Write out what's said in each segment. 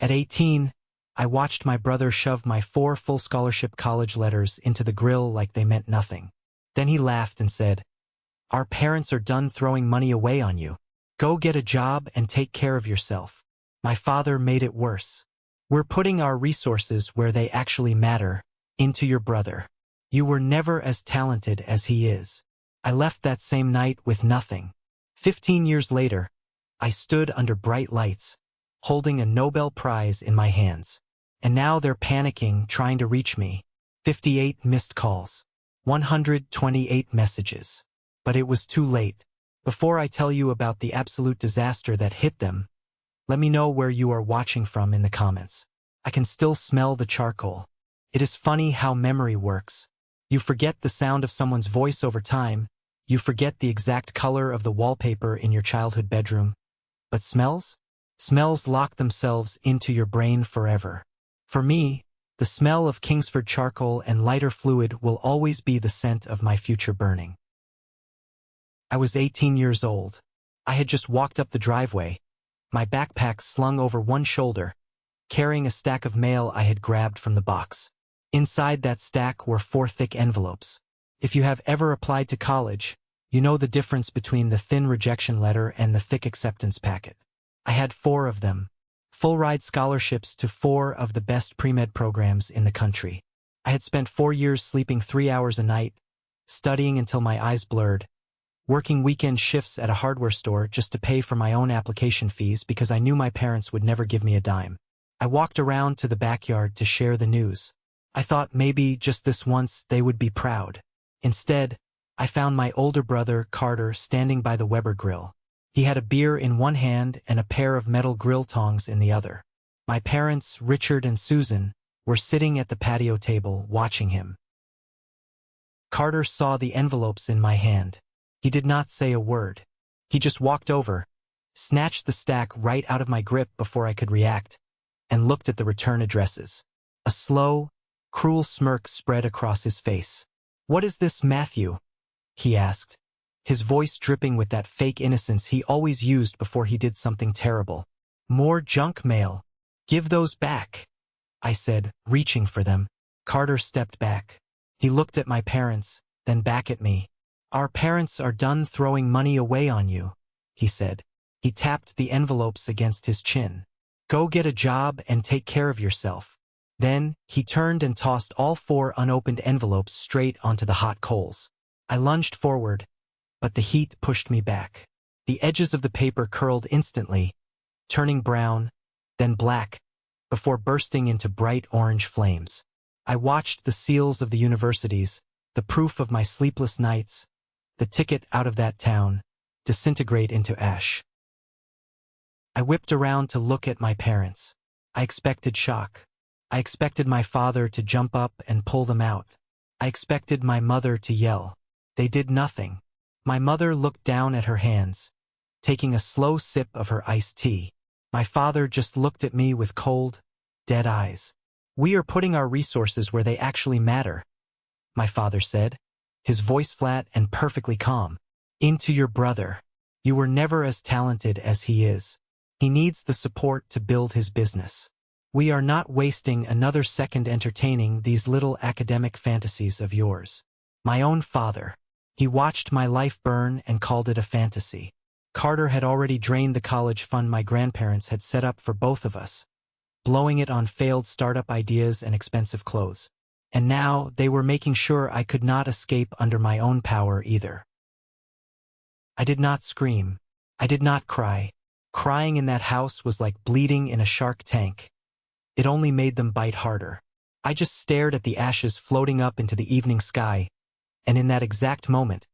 At 18, I watched my brother shove my 4 full scholarship college letters into the grill like they meant nothing. Then he laughed and said, "Our parents are done throwing money away on you. Go get a job and take care of yourself." My father made it worse. "We're putting our resources where they actually matter, into your brother. You were never as talented as he is." I left that same night with nothing. 15 years later, I stood under bright lights, holding a Nobel Prize in my hands. And now they're panicking, trying to reach me. 58 missed calls. 128 messages. But it was too late. Before I tell you about the absolute disaster that hit them, let me know where you are watching from in the comments. I can still smell the charcoal. It is funny how memory works. You forget the sound of someone's voice over time. You forget the exact color of the wallpaper in your childhood bedroom. But smells? Smells lock themselves into your brain forever. For me, the smell of Kingsford charcoal and lighter fluid will always be the scent of my future burning. I was 18 years old. I had just walked up the driveway, my backpack slung over one shoulder, carrying a stack of mail I had grabbed from the box. Inside that stack were 4 thick envelopes. If you have ever applied to college, you know the difference between the thin rejection letter and the thick acceptance packet. I had 4 of them. Full-ride scholarships to 4 of the best pre-med programs in the country. I had spent 4 years sleeping 3 hours a night, studying until my eyes blurred, working weekend shifts at a hardware store just to pay for my own application fees because I knew my parents would never give me a dime. I walked around to the backyard to share the news. I thought maybe just this once they would be proud. Instead, I found my older brother, Carter, standing by the Weber grill. He had a beer in one hand and a pair of metal grill tongs in the other. My parents, Richard and Susan, were sitting at the patio table watching him. Carter saw the envelopes in my hand. He did not say a word. He just walked over, snatched the stack right out of my grip before I could react, and looked at the return addresses. A slow, cruel smirk spread across his face. "What is this, Matthew?" he asked, his voice dripping with that fake innocence he always used before he did something terrible. "More junk mail. Give those back," I said, reaching for them. Carter stepped back. He looked at my parents, then back at me. "Our parents are done throwing money away on you," he said. He tapped the envelopes against his chin. "Go get a job and take care of yourself." Then, he turned and tossed all 4 unopened envelopes straight onto the hot coals. I lunged forward, but the heat pushed me back. The edges of the paper curled instantly, turning brown, then black, before bursting into bright orange flames. I watched the seals of the universities, the proof of my sleepless nights, the ticket out of that town, disintegrate into ash. I whipped around to look at my parents. I expected shock. I expected my father to jump up and pull them out. I expected my mother to yell. They did nothing. My mother looked down at her hands, taking a slow sip of her iced tea. My father just looked at me with cold, dead eyes. "We are putting our resources where they actually matter," my father said, his voice flat and perfectly calm. "Into your brother. You were never as talented as he is. He needs the support to build his business. We are not wasting another second entertaining these little academic fantasies of yours." My own father. He watched my life burn and called it a fantasy. Carter had already drained the college fund my grandparents had set up for both of us, blowing it on failed startup ideas and expensive clothes. And now they were making sure I could not escape under my own power either. I did not scream. I did not cry. Crying in that house was like bleeding in a shark tank. It only made them bite harder. I just stared at the ashes floating up into the evening sky, and in that exact moment,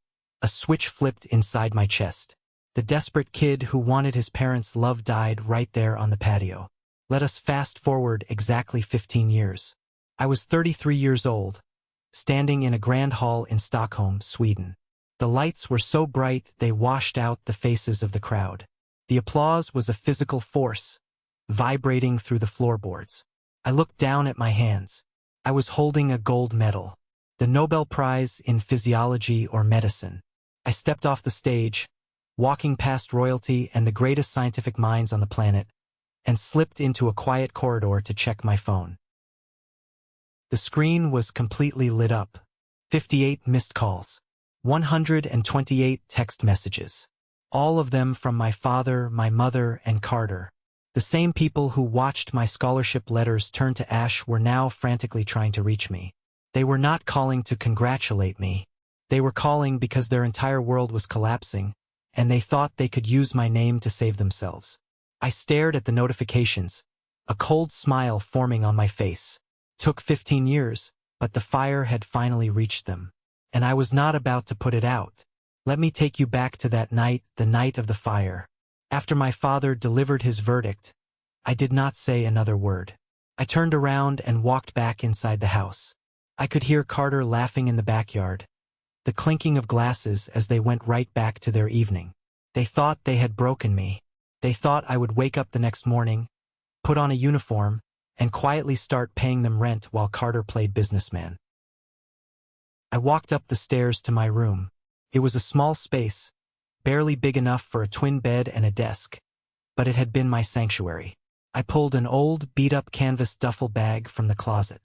a switch flipped inside my chest. The desperate kid who wanted his parents' love died right there on the patio. Let us fast forward exactly 15 years. I was 33 years old, standing in a grand hall in Stockholm, Sweden. The lights were so bright they washed out the faces of the crowd. The applause was a physical force, vibrating through the floorboards. I looked down at my hands. I was holding a gold medal, the Nobel Prize in Physiology or Medicine. I stepped off the stage, walking past royalty and the greatest scientific minds on the planet, and slipped into a quiet corridor to check my phone. The screen was completely lit up. 58 missed calls. 128 text messages. All of them from my father, my mother, and Carter. The same people who watched my scholarship letters turn to ash were now frantically trying to reach me. They were not calling to congratulate me. They were calling because their entire world was collapsing, and they thought they could use my name to save themselves. I stared at the notifications, a cold smile forming on my face. Took 15 years, but the fire had finally reached them. And I was not about to put it out. Let me take you back to that night, the night of the fire. After my father delivered his verdict, I did not say another word. I turned around and walked back inside the house. I could hear Carter laughing in the backyard, the clinking of glasses as they went right back to their evening. They thought they had broken me. They thought I would wake up the next morning, put on a uniform, and quietly start paying them rent while Carter played businessman. I walked up the stairs to my room. It was a small space, barely big enough for a twin bed and a desk, but it had been my sanctuary. I pulled an old, beat-up canvas duffel bag from the closet.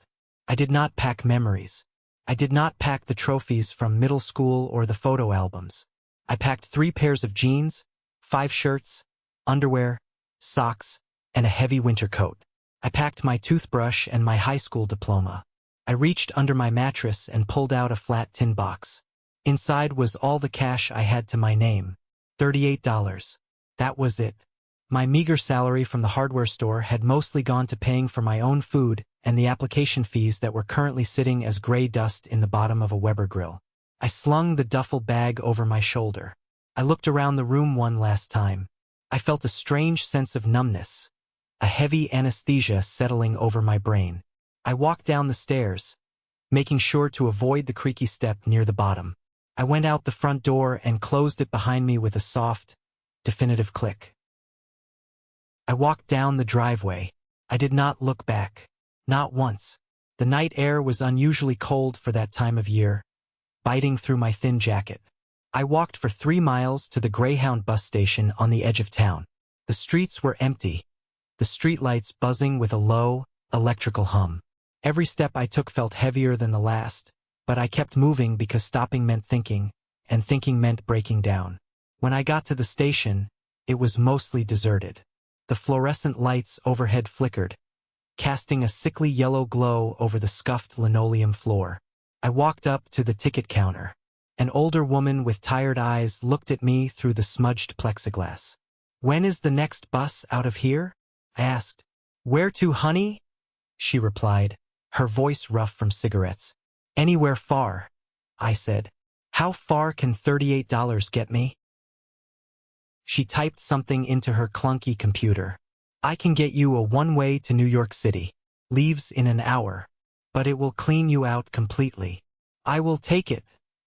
I did not pack memories. I did not pack the trophies from middle school or the photo albums. I packed 3 pairs of jeans, 5 shirts, underwear, socks, and a heavy winter coat. I packed my toothbrush and my high school diploma. I reached under my mattress and pulled out a flat tin box. Inside was all the cash I had to my name. $38. That was it. My meager salary from the hardware store had mostly gone to paying for my own food and the application fees that were currently sitting as gray dust in the bottom of a Weber grill. I slung the duffel bag over my shoulder. I looked around the room one last time. I felt a strange sense of numbness, a heavy anesthesia settling over my brain. I walked down the stairs, making sure to avoid the creaky step near the bottom. I went out the front door and closed it behind me with a soft, definitive click. I walked down the driveway. I did not look back. Not once. The night air was unusually cold for that time of year, biting through my thin jacket. I walked for 3 miles to the Greyhound bus station on the edge of town. The streets were empty, the streetlights buzzing with a low, electrical hum. Every step I took felt heavier than the last, but I kept moving because stopping meant thinking, and thinking meant breaking down. When I got to the station, it was mostly deserted. The fluorescent lights overhead flickered, casting a sickly yellow glow over the scuffed linoleum floor. I walked up to the ticket counter. An older woman with tired eyes looked at me through the smudged plexiglass. "When is the next bus out of here?" I asked. "Where to, honey?" she replied, her voice rough from cigarettes. "Anywhere far," I said. "How far can $38 get me?" She typed something into her clunky computer. "I can get you a one-way to New York City. Leaves in an hour. But it will clean you out completely." "I will take it,"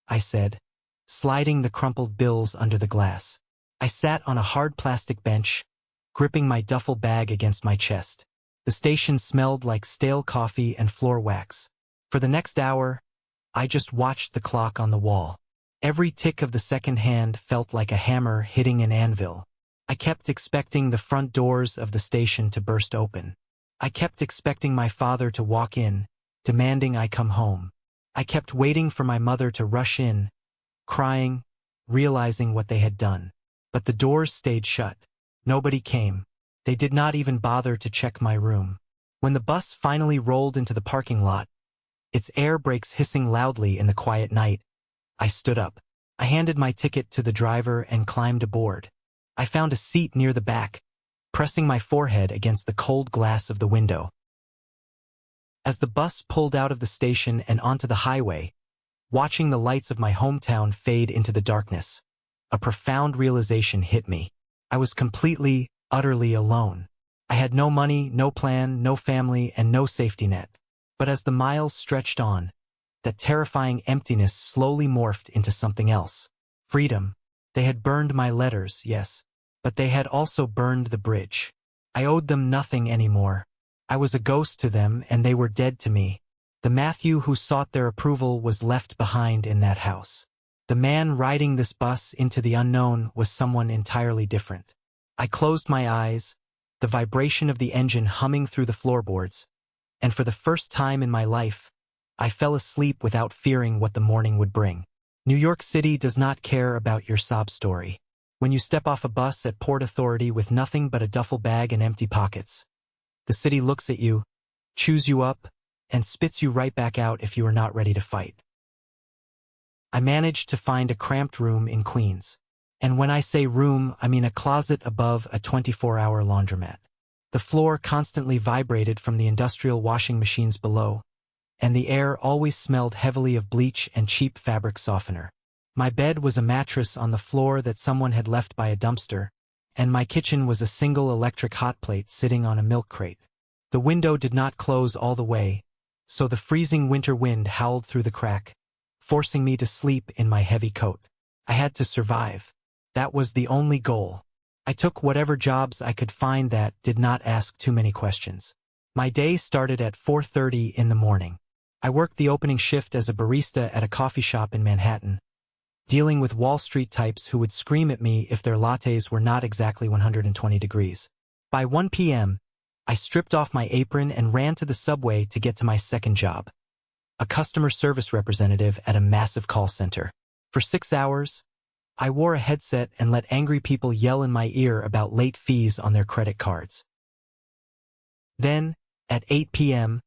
I said, sliding the crumpled bills under the glass. I sat on a hard plastic bench, gripping my duffel bag against my chest. The station smelled like stale coffee and floor wax. For the next hour, I just watched the clock on the wall. Every tick of the second hand felt like a hammer hitting an anvil. I kept expecting the front doors of the station to burst open. I kept expecting my father to walk in, demanding I come home. I kept waiting for my mother to rush in, crying, realizing what they had done. But the doors stayed shut. Nobody came. They did not even bother to check my room. When the bus finally rolled into the parking lot, its air brakes hissing loudly in the quiet night, I stood up. I handed my ticket to the driver and climbed aboard. I found a seat near the back, pressing my forehead against the cold glass of the window. As the bus pulled out of the station and onto the highway, watching the lights of my hometown fade into the darkness, a profound realization hit me. I was completely, utterly alone. I had no money, no plan, no family, and no safety net. But as the miles stretched on, that terrifying emptiness slowly morphed into something else. Freedom. They had burned my letters, yes, but they had also burned the bridge. I owed them nothing anymore. I was a ghost to them, and they were dead to me. The Matthew who sought their approval was left behind in that house. The man riding this bus into the unknown was someone entirely different. I closed my eyes, the vibration of the engine humming through the floorboards, and for the first time in my life, I fell asleep without fearing what the morning would bring. New York City does not care about your sob story. When you step off a bus at Port Authority with nothing but a duffel bag and empty pockets, the city looks at you, chews you up, and spits you right back out if you are not ready to fight. I managed to find a cramped room in Queens. And when I say room, I mean a closet above a 24-hour laundromat. The floor constantly vibrated from the industrial washing machines below, and the air always smelled heavily of bleach and cheap fabric softener. My bed was a mattress on the floor that someone had left by a dumpster, and my kitchen was a single electric hot plate sitting on a milk crate. The window did not close all the way, so the freezing winter wind howled through the crack, forcing me to sleep in my heavy coat. I had to survive. That was the only goal. I took whatever jobs I could find that did not ask too many questions. My day started at 4:30 in the morning. I worked the opening shift as a barista at a coffee shop in Manhattan, dealing with Wall Street types who would scream at me if their lattes were not exactly 120 degrees. By 1 p.m., I stripped off my apron and ran to the subway to get to my second job, a customer service representative at a massive call center. For 6 hours, I wore a headset and let angry people yell in my ear about late fees on their credit cards. Then, at 8 p.m.,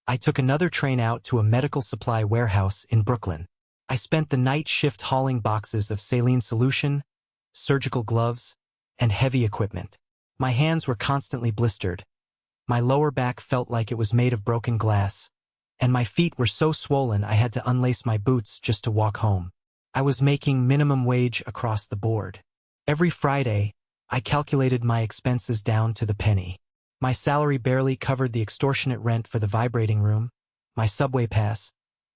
I took another train out to a medical supply warehouse in Brooklyn. I spent the night shift hauling boxes of saline solution, surgical gloves, and heavy equipment. My hands were constantly blistered. My lower back felt like it was made of broken glass, and my feet were so swollen I had to unlace my boots just to walk home. I was making minimum wage across the board. Every Friday, I calculated my expenses down to the penny. My salary barely covered the extortionate rent for the vibrating room, my subway pass,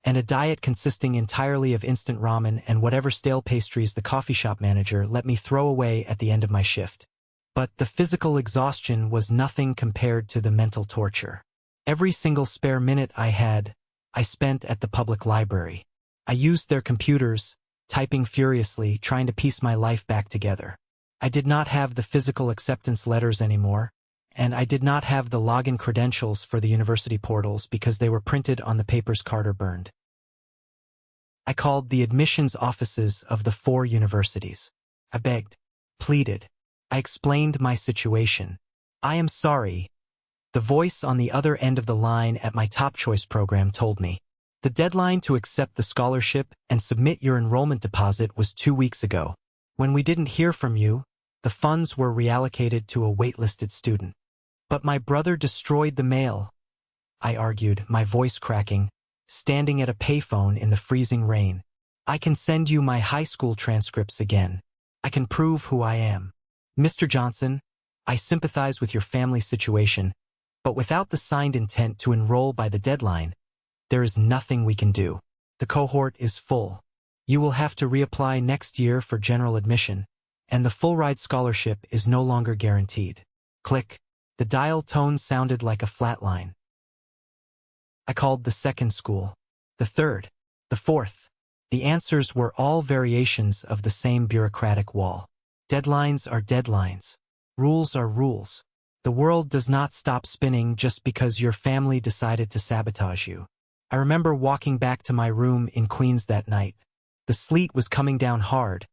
and a diet consisting entirely of instant ramen and whatever stale pastries the coffee shop manager let me throw away at the end of my shift. But the physical exhaustion was nothing compared to the mental torture. Every single spare minute I had, I spent at the public library. I used their computers, typing furiously, trying to piece my life back together. I did not have the physical acceptance letters anymore, and I did not have the login credentials for the university portals because they were printed on the papers Carter burned. I called the admissions offices of the 4 universities. I begged, pleaded. I explained my situation. I am sorry. The voice on the other end of the line at my top choice program told me. The deadline to accept the scholarship and submit your enrollment deposit was 2 weeks ago. When we didn't hear from you, the funds were reallocated to a waitlisted student. But my brother destroyed the mail, I argued, my voice cracking, standing at a payphone in the freezing rain. I can send you my high school transcripts again. I can prove who I am. Mr. Johnson, I sympathize with your family situation, but without the signed intent to enroll by the deadline, there is nothing we can do. The cohort is full. You will have to reapply next year for general admission, and the full-ride scholarship is no longer guaranteed. Click. The dial tone sounded like a flat line. I called the second school, the third, the fourth. The answers were all variations of the same bureaucratic wall. Deadlines are deadlines. Rules are rules. The world does not stop spinning just because your family decided to sabotage you. I remember walking back to my room in Queens that night. The sleet was coming down hard,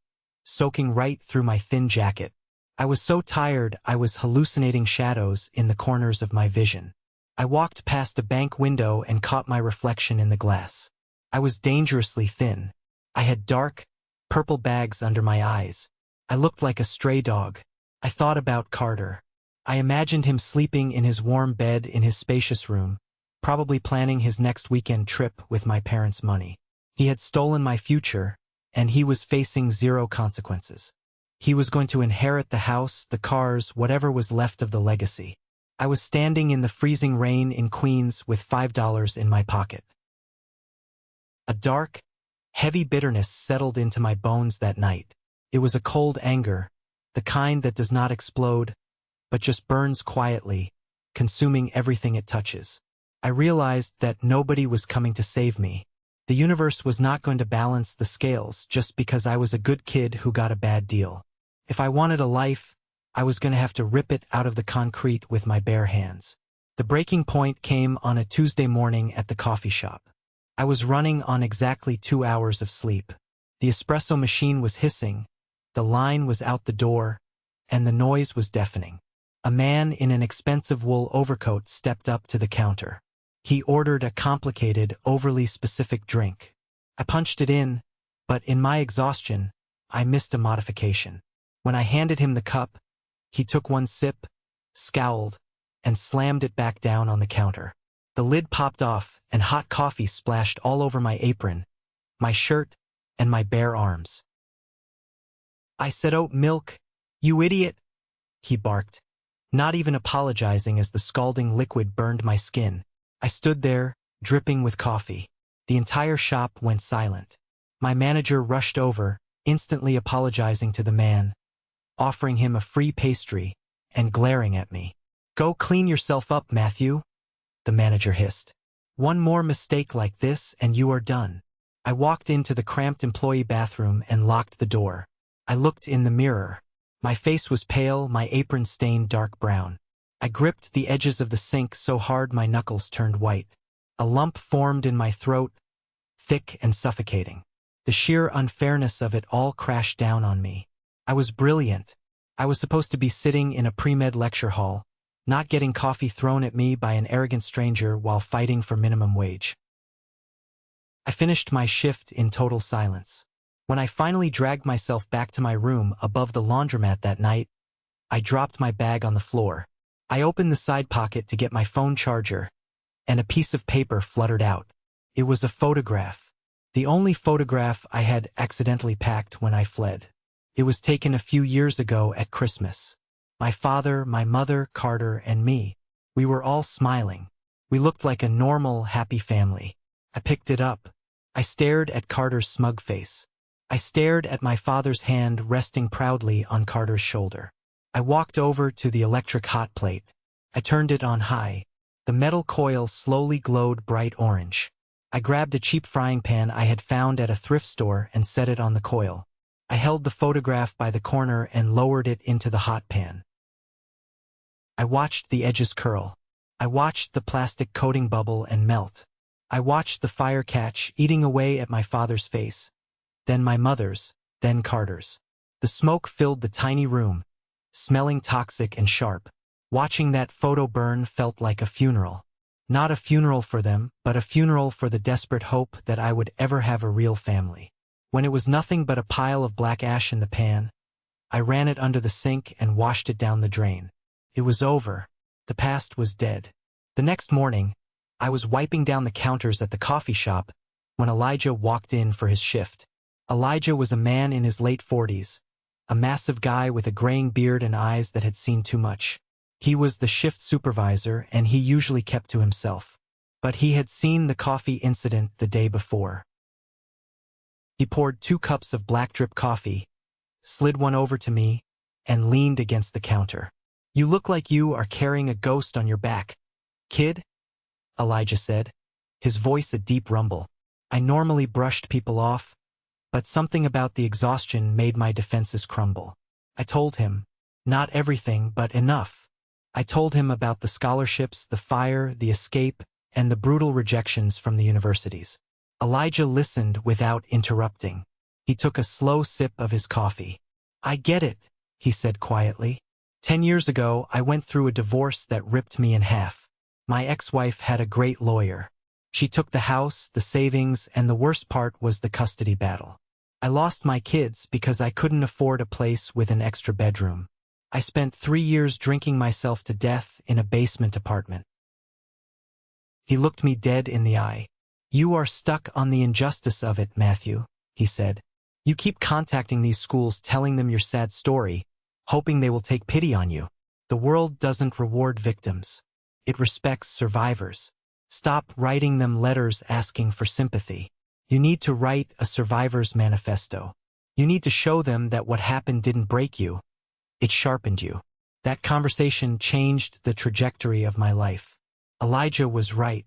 soaking right through my thin jacket. I was so tired I was hallucinating shadows in the corners of my vision. I walked past a bank window and caught my reflection in the glass. I was dangerously thin. I had dark, purple bags under my eyes. I looked like a stray dog. I thought about Carter. I imagined him sleeping in his warm bed in his spacious room, probably planning his next weekend trip with my parents' money. He had stolen my future, and he was facing zero consequences. He was going to inherit the house, the cars, whatever was left of the legacy. I was standing in the freezing rain in Queens with $5 in my pocket. A dark, heavy bitterness settled into my bones that night. It was a cold anger, the kind that does not explode, but just burns quietly, consuming everything it touches. I realized that nobody was coming to save me. The universe was not going to balance the scales just because I was a good kid who got a bad deal. If I wanted a life, I was going to have to rip it out of the concrete with my bare hands. The breaking point came on a Tuesday morning at the coffee shop. I was running on exactly 2 hours of sleep. The espresso machine was hissing, the line was out the door, and the noise was deafening. A man in an expensive wool overcoat stepped up to the counter. He ordered a complicated, overly specific drink. I punched it in, but in my exhaustion, I missed a modification. When I handed him the cup, he took one sip, scowled, and slammed it back down on the counter. The lid popped off, and hot coffee splashed all over my apron, my shirt, and my bare arms. I said, "Oat milk, you idiot," he barked, not even apologizing as the scalding liquid burned my skin. I stood there, dripping with coffee. The entire shop went silent. My manager rushed over, instantly apologizing to the man, offering him a free pastry, and glaring at me. "Go clean yourself up, Matthew," the manager hissed. "One more mistake like this and you are done." I walked into the cramped employee bathroom and locked the door. I looked in the mirror. My face was pale, my apron stained dark brown. I gripped the edges of the sink so hard my knuckles turned white. A lump formed in my throat, thick and suffocating. The sheer unfairness of it all crashed down on me. I was brilliant. I was supposed to be sitting in a pre-med lecture hall, not getting coffee thrown at me by an arrogant stranger while fighting for minimum wage. I finished my shift in total silence. When I finally dragged myself back to my room above the laundromat that night, I dropped my bag on the floor. I opened the side pocket to get my phone charger, and a piece of paper fluttered out. It was a photograph. The only photograph I had accidentally packed when I fled. It was taken a few years ago at Christmas. My father, my mother, Carter, and me. We were all smiling. We looked like a normal, happy family. I picked it up. I stared at Carter's smug face. I stared at my father's hand resting proudly on Carter's shoulder. I walked over to the electric hot plate. I turned it on high. The metal coil slowly glowed bright orange. I grabbed a cheap frying pan I had found at a thrift store and set it on the coil. I held the photograph by the corner and lowered it into the hot pan. I watched the edges curl. I watched the plastic coating bubble and melt. I watched the fire catch, eating away at my father's face, then my mother's, then Carter's. The smoke filled the tiny room, smelling toxic and sharp. Watching that photo burn felt like a funeral. Not a funeral for them, but a funeral for the desperate hope that I would ever have a real family. When it was nothing but a pile of black ash in the pan, I ran it under the sink and washed it down the drain. It was over. The past was dead. The next morning, I was wiping down the counters at the coffee shop when Elijah walked in for his shift. Elijah was a man in his late 40s, a massive guy with a graying beard and eyes that had seen too much. He was the shift supervisor and he usually kept to himself. But he had seen the coffee incident the day before. He poured 2 cups of black drip coffee, slid one over to me, and leaned against the counter. "You look like you are carrying a ghost on your back, kid," Elijah said, his voice a deep rumble. I normally brushed people off, but something about the exhaustion made my defenses crumble. I told him, not everything, but enough. I told him about the scholarships, the fire, the escape, and the brutal rejections from the universities. Elijah listened without interrupting. He took a slow sip of his coffee. "I get it," he said quietly. 10 years ago, I went through a divorce that ripped me in half. My ex-wife had a great lawyer. She took the house, the savings, and the worst part was the custody battle. I lost my kids because I couldn't afford a place with an extra bedroom. I spent 3 years drinking myself to death in a basement apartment. He looked me dead in the eye. "You are stuck on the injustice of it, Matthew," he said. "You keep contacting these schools telling them your sad story, hoping they will take pity on you. The world doesn't reward victims. It respects survivors. Stop writing them letters asking for sympathy. You need to write a survivor's manifesto. You need to show them that what happened didn't break you. It sharpened you." That conversation changed the trajectory of my life. Elijah was right.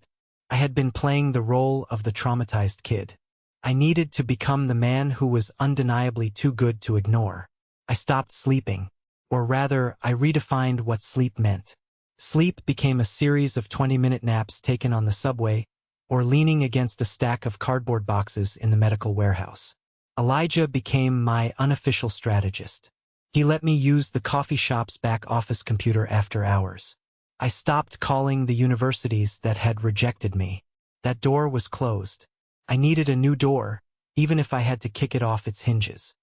I had been playing the role of the traumatized kid. I needed to become the man who was undeniably too good to ignore. I stopped sleeping. Or rather, I redefined what sleep meant. Sleep became a series of 20-minute naps taken on the subway or leaning against a stack of cardboard boxes in the medical warehouse. Elijah became my unofficial strategist. He let me use the coffee shop's back office computer after hours. I stopped calling the universities that had rejected me. That door was closed. I needed a new door, even if I had to kick it off its hinges.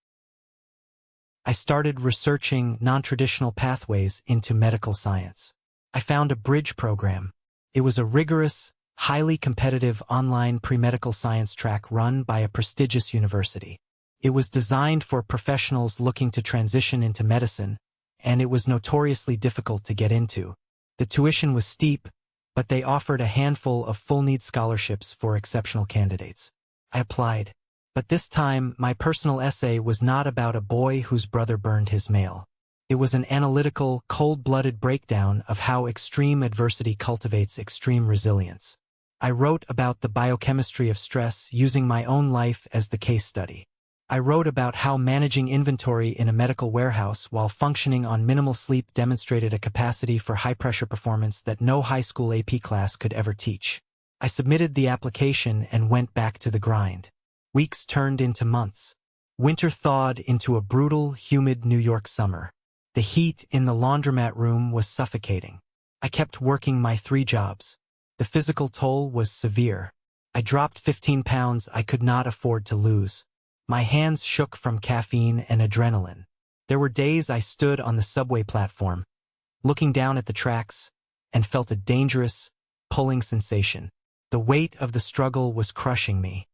I started researching non-traditional pathways into medical science. I found a bridge program. It was a rigorous, highly competitive online pre-medical science track run by a prestigious university. It was designed for professionals looking to transition into medicine, and it was notoriously difficult to get into. The tuition was steep, but they offered a handful of full-need scholarships for exceptional candidates. I applied. But this time, my personal essay was not about a boy whose brother burned his mail. It was an analytical, cold-blooded breakdown of how extreme adversity cultivates extreme resilience. I wrote about the biochemistry of stress using my own life as the case study. I wrote about how managing inventory in a medical warehouse while functioning on minimal sleep demonstrated a capacity for high-pressure performance that no high school AP class could ever teach. I submitted the application and went back to the grind. Weeks turned into months. Winter thawed into a brutal, humid New York summer. The heat in the laundromat room was suffocating. I kept working my 3 jobs. The physical toll was severe. I dropped 15 pounds I could not afford to lose. My hands shook from caffeine and adrenaline. There were days I stood on the subway platform, looking down at the tracks, and felt a dangerous, pulling sensation. The weight of the struggle was crushing me.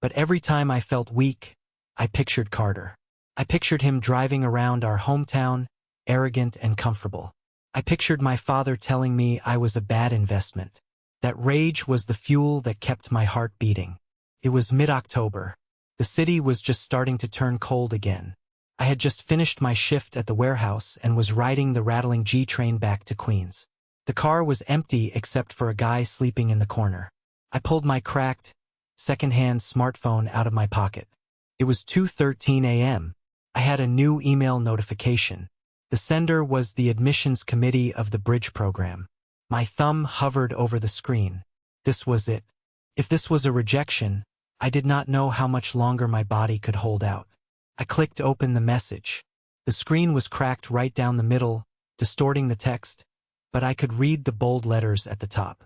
But every time I felt weak, I pictured Carter. I pictured him driving around our hometown, arrogant and comfortable. I pictured my father telling me I was a bad investment. That rage was the fuel that kept my heart beating. It was mid-October. The city was just starting to turn cold again. I had just finished my shift at the warehouse and was riding the rattling G train back to Queens. The car was empty except for a guy sleeping in the corner. I pulled my cracked, second-hand smartphone out of my pocket. It was 2:13 a.m. I had a new email notification. The sender was the admissions committee of the bridge program. My thumb hovered over the screen. This was it. If this was a rejection, I did not know how much longer my body could hold out. I clicked open the message. The screen was cracked right down the middle, distorting the text, but I could read the bold letters at the top.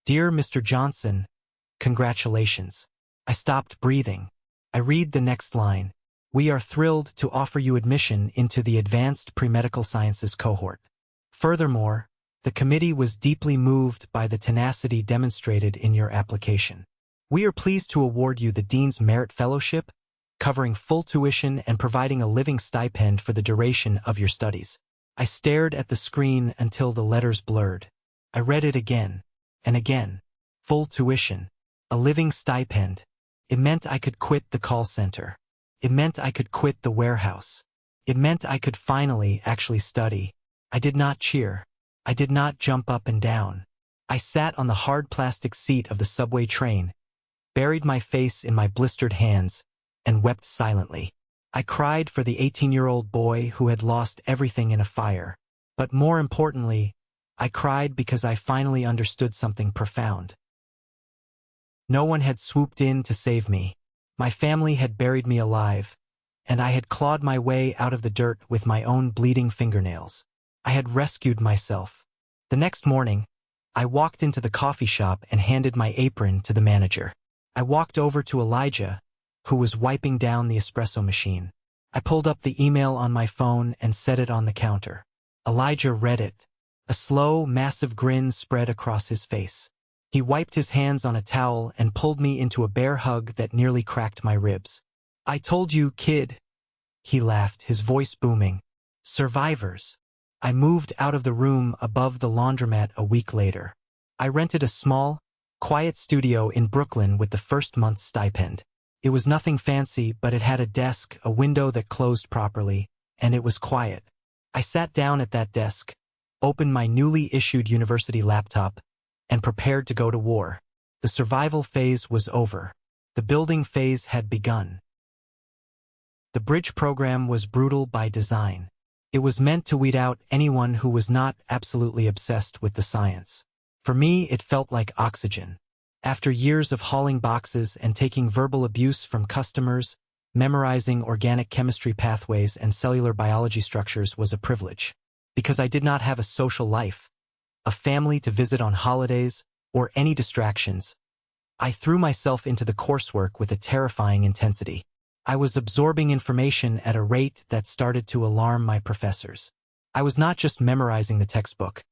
Dear Mr. Johnson, congratulations. I stopped breathing. I read the next line. We are thrilled to offer you admission into the Advanced Pre-Medical Sciences cohort. Furthermore, the committee was deeply moved by the tenacity demonstrated in your application. We are pleased to award you the Dean's Merit Fellowship, covering full tuition and providing a living stipend for the duration of your studies. I stared at the screen until the letters blurred. I read it again and again. Full tuition. A living stipend. It meant I could quit the call center. It meant I could quit the warehouse. It meant I could finally actually study. I did not cheer. I did not jump up and down. I sat on the hard plastic seat of the subway train, buried my face in my blistered hands, and wept silently. I cried for the 18-year-old boy who had lost everything in a fire. But more importantly, I cried because I finally understood something profound. No one had swooped in to save me. My family had buried me alive, and I had clawed my way out of the dirt with my own bleeding fingernails. I had rescued myself. The next morning, I walked into the coffee shop and handed my apron to the manager. I walked over to Elijah, who was wiping down the espresso machine. I pulled up the email on my phone and set it on the counter. Elijah read it. A slow, massive grin spread across his face. He wiped his hands on a towel and pulled me into a bear hug that nearly cracked my ribs. I told you, kid. He laughed, his voice booming. Survivors. I moved out of the room above the laundromat a week later. I rented a small, quiet studio in Brooklyn with the first month's stipend. It was nothing fancy, but it had a desk, a window that closed properly, and it was quiet. I sat down at that desk, opened my newly issued university laptop, and prepared to go to war. The survival phase was over. The building phase had begun. The bridge program was brutal by design. It was meant to weed out anyone who was not absolutely obsessed with the science. For me, it felt like oxygen. After years of hauling boxes and taking verbal abuse from customers, memorizing organic chemistry pathways and cellular biology structures was a privilege. Because I did not have a social life, a family to visit on holidays, or any distractions, I threw myself into the coursework with a terrifying intensity. I was absorbing information at a rate that started to alarm my professors. I was not just memorizing the textbook.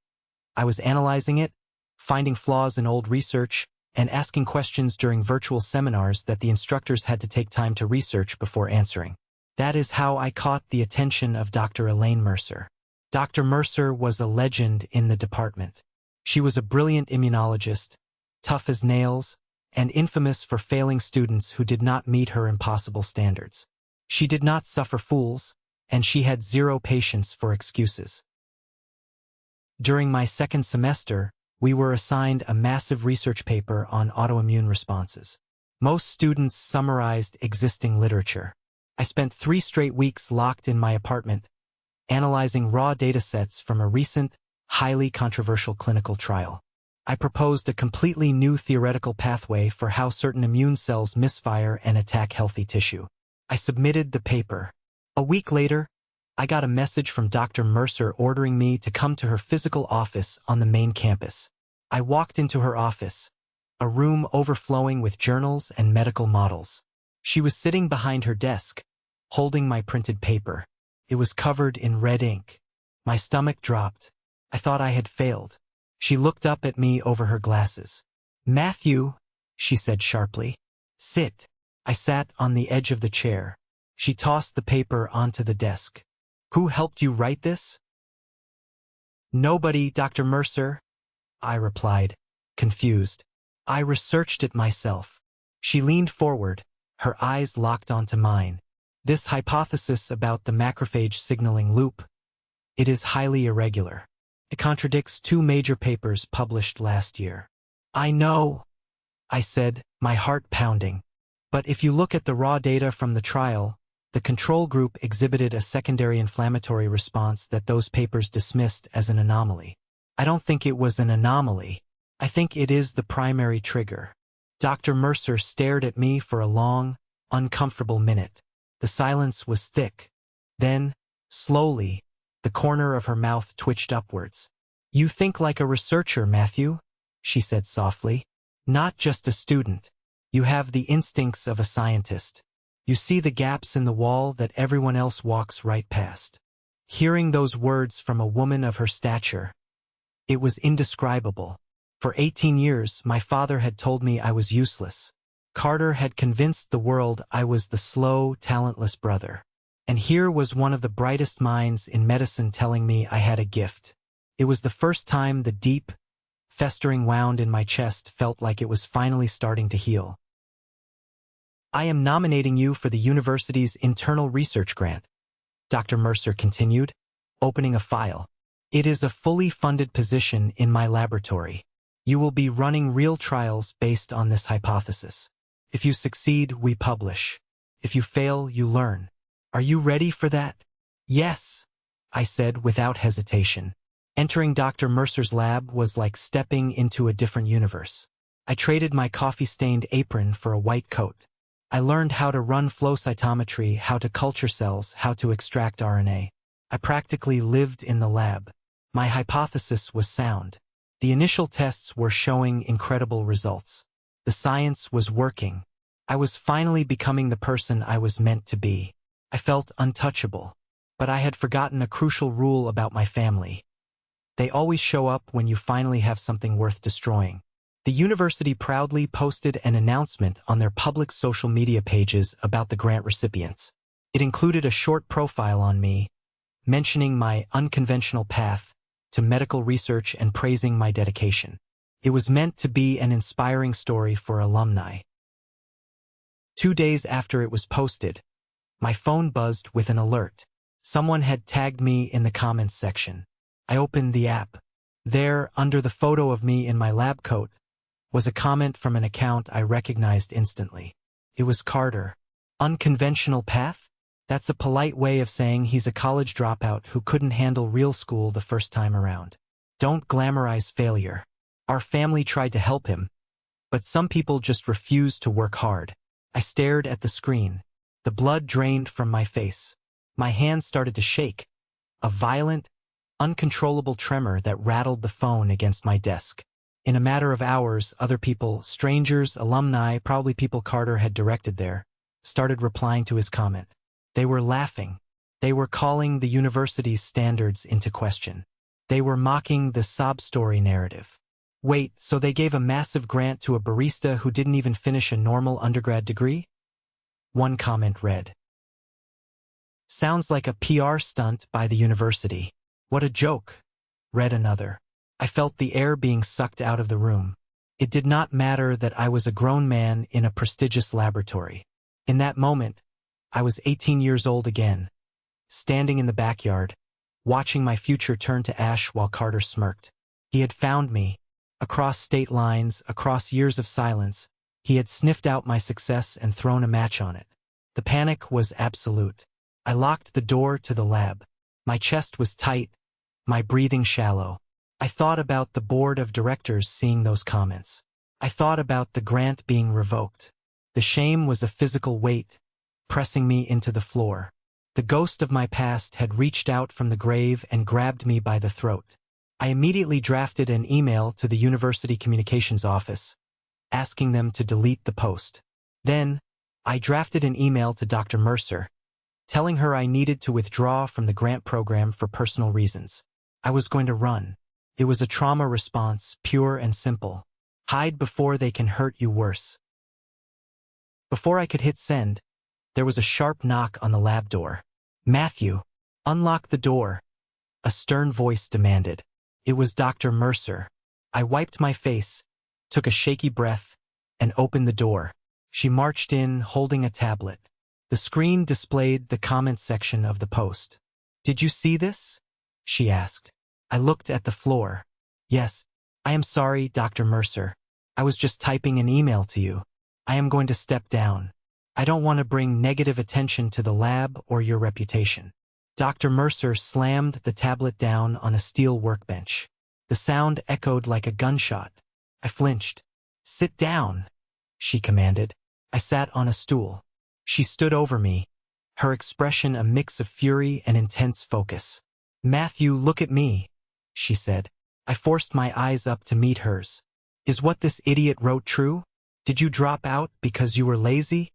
I was analyzing it, finding flaws in old research, and asking questions during virtual seminars that the instructors had to take time to research before answering. That is how I caught the attention of Dr. Elaine Mercer. Dr. Mercer was a legend in the department. She was a brilliant immunologist, tough as nails, and infamous for failing students who did not meet her impossible standards. She did not suffer fools, and she had zero patience for excuses. During my second semester, we were assigned a massive research paper on autoimmune responses. Most students summarized existing literature. I spent 3 straight weeks locked in my apartment, analyzing raw datasets from a recent, highly controversial clinical trial. I proposed a completely new theoretical pathway for how certain immune cells misfire and attack healthy tissue. I submitted the paper. A week later, I got a message from Dr. Mercer ordering me to come to her physical office on the main campus. I walked into her office, a room overflowing with journals and medical models. She was sitting behind her desk, holding my printed paper. It was covered in red ink. My stomach dropped. I thought I had failed. She looked up at me over her glasses. "Matthew," she said sharply. "Sit." I sat on the edge of the chair. She tossed the paper onto the desk. "Who helped you write this?" "Nobody, Dr. Mercer," I replied, confused. "I researched it myself." She leaned forward, her eyes locked onto mine. "This hypothesis about the macrophage signaling loop, it is highly irregular. It contradicts 2 major papers published last year." "I know," I said, my heart pounding. "But if you look at the raw data from the trial, the control group exhibited a secondary inflammatory response that those papers dismissed as an anomaly." "I don't think it was an anomaly. I think it is the primary trigger." Dr. Mercer stared at me for a long, uncomfortable minute. The silence was thick. Then, slowly, the corner of her mouth twitched upwards. "You think like a researcher, Matthew," she said softly. "Not just a student. You have the instincts of a scientist. You see the gaps in the wall that everyone else walks right past." Hearing those words from a woman of her stature, it was indescribable. For 18 years, my father had told me I was useless. Carter had convinced the world I was the slow, talentless brother. And here was one of the brightest minds in medicine telling me I had a gift. It was the first time the deep, festering wound in my chest felt like it was finally starting to heal. "I am nominating you for the university's internal research grant," Dr. Mercer continued, opening a file. "It is a fully funded position in my laboratory. You will be running real trials based on this hypothesis. If you succeed, we publish. If you fail, you learn. Are you ready for that?" "Yes," I said without hesitation. Entering Dr. Mercer's lab was like stepping into a different universe. I traded my coffee-stained apron for a white coat. I learned how to run flow cytometry, how to culture cells, how to extract RNA. I practically lived in the lab. My hypothesis was sound. The initial tests were showing incredible results. The science was working. I was finally becoming the person I was meant to be. I felt untouchable. But I had forgotten a crucial rule about my family. They always show up when you finally have something worth destroying. The university proudly posted an announcement on their public social media pages about the grant recipients. It included a short profile on me, mentioning my unconventional path to medical research and praising my dedication. It was meant to be an inspiring story for alumni. 2 days after it was posted, my phone buzzed with an alert. Someone had tagged me in the comments section. I opened the app. There, under the photo of me in my lab coat, was a comment from an account I recognized instantly. It was Carter. "Unconventional path?" That's a polite way of saying he's a college dropout who couldn't handle real school the first time around. Don't glamorize failure. Our family tried to help him, but some people just refuse to work hard. I stared at the screen. The blood drained from my face. My hands started to shake, a violent, uncontrollable tremor that rattled the phone against my desk. In a matter of hours, other people, strangers, alumni, probably people Carter had directed there, started replying to his comment. They were laughing. They were calling the university's standards into question. They were mocking the sob story narrative. Wait, so they gave a massive grant to a barista who didn't even finish a normal undergrad degree? One comment read, "Sounds like a PR stunt by the university. What a joke," read another. I felt the air being sucked out of the room. It did not matter that I was a grown man in a prestigious laboratory. In that moment, I was 18 years old again, standing in the backyard, watching my future turn to ash while Carter smirked. He had found me. Across state lines, across years of silence, he had sniffed out my success and thrown a match on it. The panic was absolute. I locked the door to the lab. My chest was tight, my breathing shallow. I thought about the board of directors seeing those comments. I thought about the grant being revoked. The shame was a physical weight, pressing me into the floor. The ghost of my past had reached out from the grave and grabbed me by the throat. I immediately drafted an email to the university communications office, asking them to delete the post. Then, I drafted an email to Dr. Mercer, telling her I needed to withdraw from the grant program for personal reasons. I was going to run. It was a trauma response, pure and simple. Hide before they can hurt you worse. Before I could hit send, there was a sharp knock on the lab door. "Matthew, unlock the door," a stern voice demanded. It was Dr. Mercer. I wiped my face, took a shaky breath, and opened the door. She marched in, holding a tablet. The screen displayed the comments section of the post. "Did you see this?" she asked. I looked at the floor. "Yes, I am sorry, Dr. Mercer. I was just typing an email to you. I am going to step down. I don't want to bring negative attention to the lab or your reputation." Dr. Mercer slammed the tablet down on a steel workbench. The sound echoed like a gunshot. I flinched. "Sit down," she commanded. I sat on a stool. She stood over me, her expression a mix of fury and intense focus. "Matthew, look at me," she said. I forced my eyes up to meet hers. "Is what this idiot wrote true? Did you drop out because you were lazy?"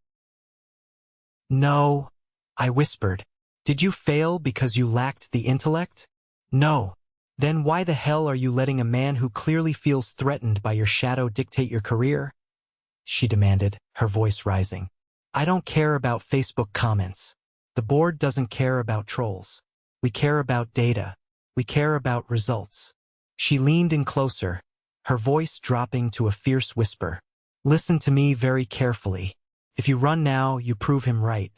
"No," I whispered. "Did you fail because you lacked the intellect?" "No." "Then why the hell are you letting a man who clearly feels threatened by your shadow dictate your career?" she demanded, her voice rising. "I don't care about Facebook comments. The board doesn't care about trolls. We care about data. We care about results." She leaned in closer, her voice dropping to a fierce whisper. "Listen to me very carefully. If you run now, you prove him right.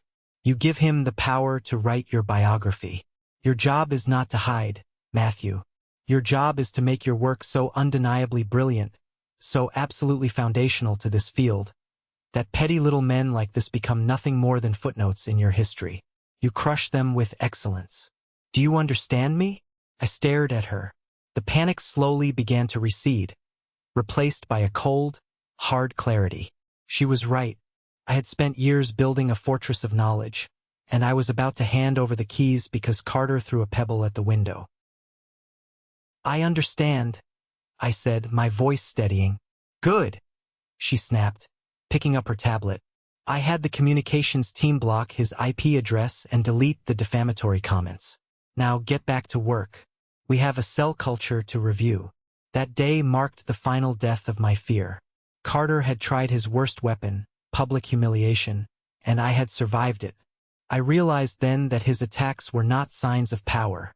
You give him the power to write your biography. Your job is not to hide, Matthew. Your job is to make your work so undeniably brilliant, so absolutely foundational to this field, that petty little men like this become nothing more than footnotes in your history. You crush them with excellence. Do you understand me?" I stared at her. The panic slowly began to recede, replaced by a cold, hard clarity. She was right. I had spent years building a fortress of knowledge, and I was about to hand over the keys because Carter threw a pebble at the window. "I understand," I said, my voice steadying. "Good," she snapped, picking up her tablet. "I had the communications team block his IP address and delete the defamatory comments. Now get back to work. We have a cell culture to review." That day marked the final death of my fear. Carter had tried his worst weapon, public humiliation, and I had survived it. I realized then that his attacks were not signs of power.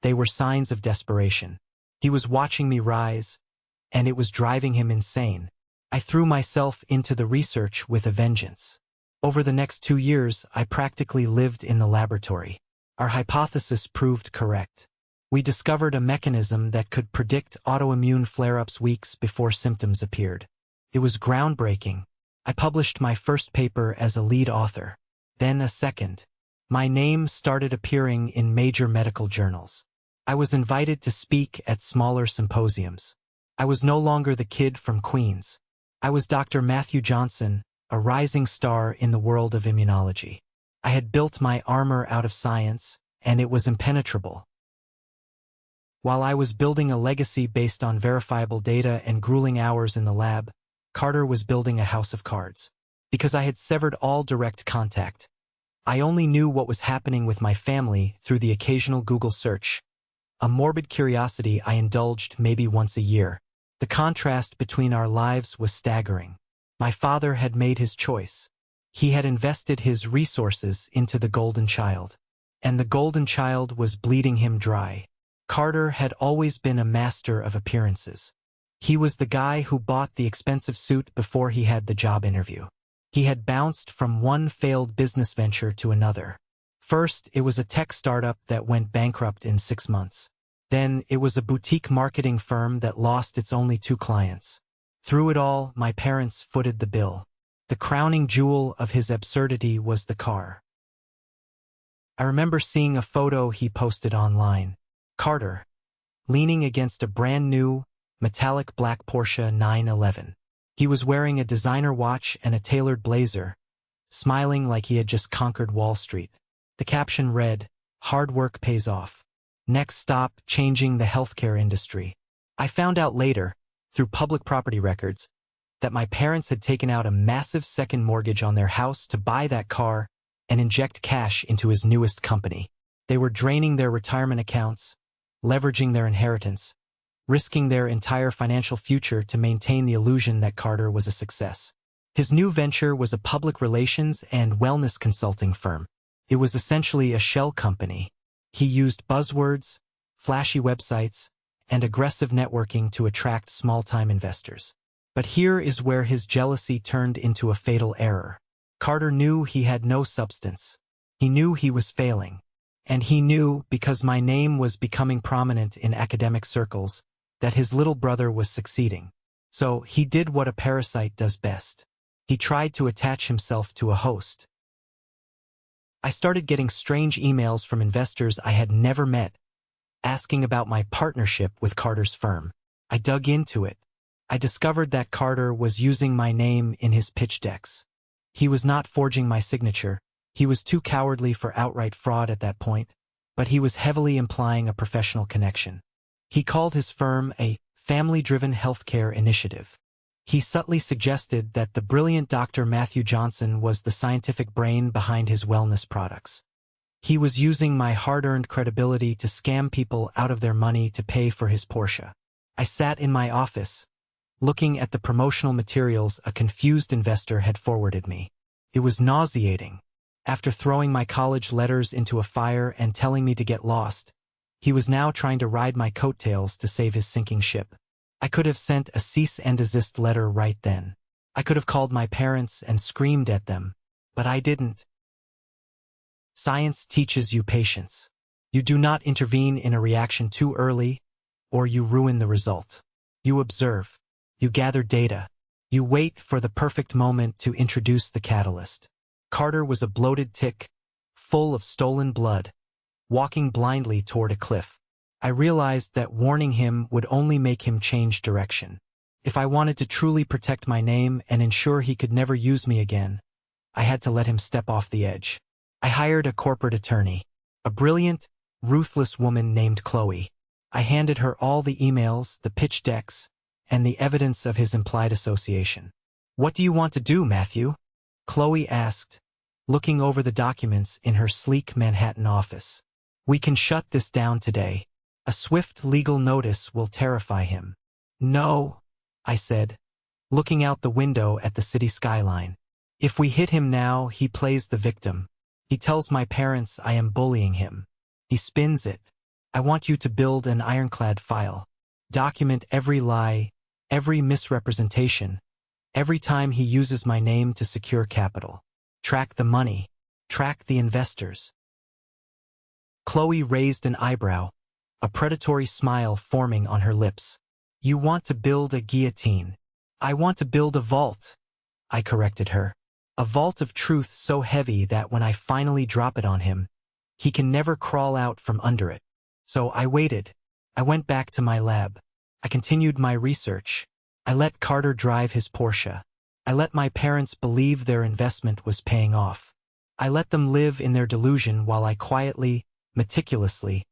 They were signs of desperation. He was watching me rise, and it was driving him insane. I threw myself into the research with a vengeance. Over the next 2 years, I practically lived in the laboratory. Our hypothesis proved correct. We discovered a mechanism that could predict autoimmune flare-ups weeks before symptoms appeared. It was groundbreaking. I published my first paper as a lead author, then a second. My name started appearing in major medical journals. I was invited to speak at smaller symposiums. I was no longer the kid from Queens. I was Dr. Matthew Johnson, a rising star in the world of immunology. I had built my armor out of science, and it was impenetrable. While I was building a legacy based on verifiable data and grueling hours in the lab, Carter was building a house of cards. Because I had severed all direct contact, I only knew what was happening with my family through the occasional Google search. A morbid curiosity I indulged maybe once a year. The contrast between our lives was staggering. My father had made his choice. He had invested his resources into the golden child. And the golden child was bleeding him dry. Carter had always been a master of appearances. He was the guy who bought the expensive suit before he had the job interview. He had bounced from one failed business venture to another. First, it was a tech startup that went bankrupt in 6 months. Then, it was a boutique marketing firm that lost its only 2 clients. Through it all, my parents footed the bill. The crowning jewel of his absurdity was the car. I remember seeing a photo he posted online. Carter, leaning against a brand-new, metallic black Porsche 911. He was wearing a designer watch and a tailored blazer, smiling like he had just conquered Wall Street. The caption read, "Hard work pays off. Next stop, changing the healthcare industry." I found out later, through public property records, that my parents had taken out a massive second mortgage on their house to buy that car and inject cash into his newest company. They were draining their retirement accounts, leveraging their inheritance, risking their entire financial future to maintain the illusion that Carter was a success. His new venture was a public relations and wellness consulting firm. It was essentially a shell company. He used buzzwords, flashy websites, and aggressive networking to attract small-time investors. But here is where his jealousy turned into a fatal error. Carter knew he had no substance. He knew he was failing. And he knew, because my name was becoming prominent in academic circles, that his little brother was succeeding. So he did what a parasite does best. He tried to attach himself to a host. I started getting strange emails from investors I had never met, asking about my partnership with Carter's firm. I dug into it. I discovered that Carter was using my name in his pitch decks. He was not forging my signature. He was too cowardly for outright fraud at that point, but he was heavily implying a professional connection. He called his firm a family-driven healthcare initiative. He subtly suggested that the brilliant Dr. Matthew Johnson was the scientific brain behind his wellness products. He was using my hard-earned credibility to scam people out of their money to pay for his Porsche. I sat in my office, looking at the promotional materials a confused investor had forwarded me. It was nauseating. After throwing my college letters into a fire and telling me to get lost, he was now trying to ride my coattails to save his sinking ship. I could have sent a cease and desist letter right then. I could have called my parents and screamed at them, but I didn't. Science teaches you patience. You do not intervene in a reaction too early, or you ruin the result. You observe. You gather data. You wait for the perfect moment to introduce the catalyst. Carter was a bloated tick, full of stolen blood, walking blindly toward a cliff. I realized that warning him would only make him change direction. If I wanted to truly protect my name and ensure he could never use me again, I had to let him step off the edge. I hired a corporate attorney, a brilliant, ruthless woman named Chloe. I handed her all the emails, the pitch decks, and the evidence of his implied association. "What do you want to do, Matthew?" Chloe asked, looking over the documents in her sleek Manhattan office. "We can shut this down today. A swift legal notice will terrify him." "No," I said, looking out the window at the city skyline. "If we hit him now, he plays the victim. He tells my parents I am bullying him. He spins it. I want you to build an ironclad file. Document every lie, every misrepresentation, every time he uses my name to secure capital. Track the money. Track the investors." Chloe raised an eyebrow, a predatory smile forming on her lips. "You want to build a guillotine. I want to build a vault," I corrected her. A vault of truth so heavy that when I finally drop it on him, he can never crawl out from under it. So I waited. I went back to my lab. I continued my research. I let Carter drive his Porsche. I let my parents believe their investment was paying off. I let them live in their delusion while I quietly, meticulously,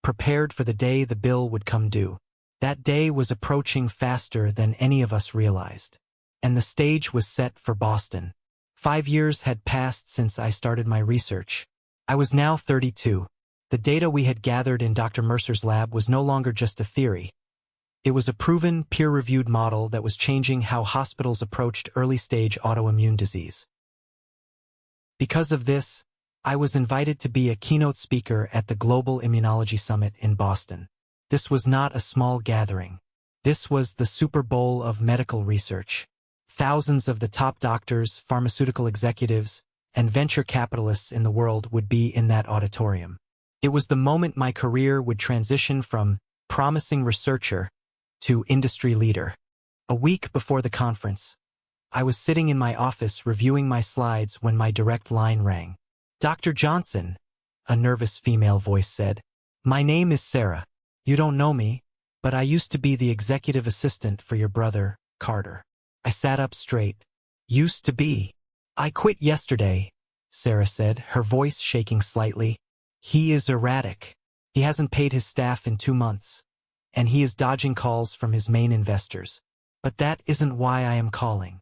prepared for the day the bill would come due. That day was approaching faster than any of us realized. And the stage was set for Boston. 5 years had passed since I started my research. I was now 32. The data we had gathered in Dr. Mercer's lab was no longer just a theory. It was a proven, peer-reviewed model that was changing how hospitals approached early-stage autoimmune disease. Because of this, I was invited to be a keynote speaker at the Global Immunology Summit in Boston. This was not a small gathering. This was the Super Bowl of medical research. Thousands of the top doctors, pharmaceutical executives, and venture capitalists in the world would be in that auditorium. It was the moment my career would transition from promising researcher to industry leader. A week before the conference, I was sitting in my office reviewing my slides when my direct line rang. "Dr. Johnson," a nervous female voice said. "My name is Sarah. You don't know me, but I used to be the executive assistant for your brother, Carter." I sat up straight. "Used to be. I quit yesterday," Sarah said, her voice shaking slightly. "He is erratic. He hasn't paid his staff in 2 months, and he is dodging calls from his main investors. But that isn't why I am calling."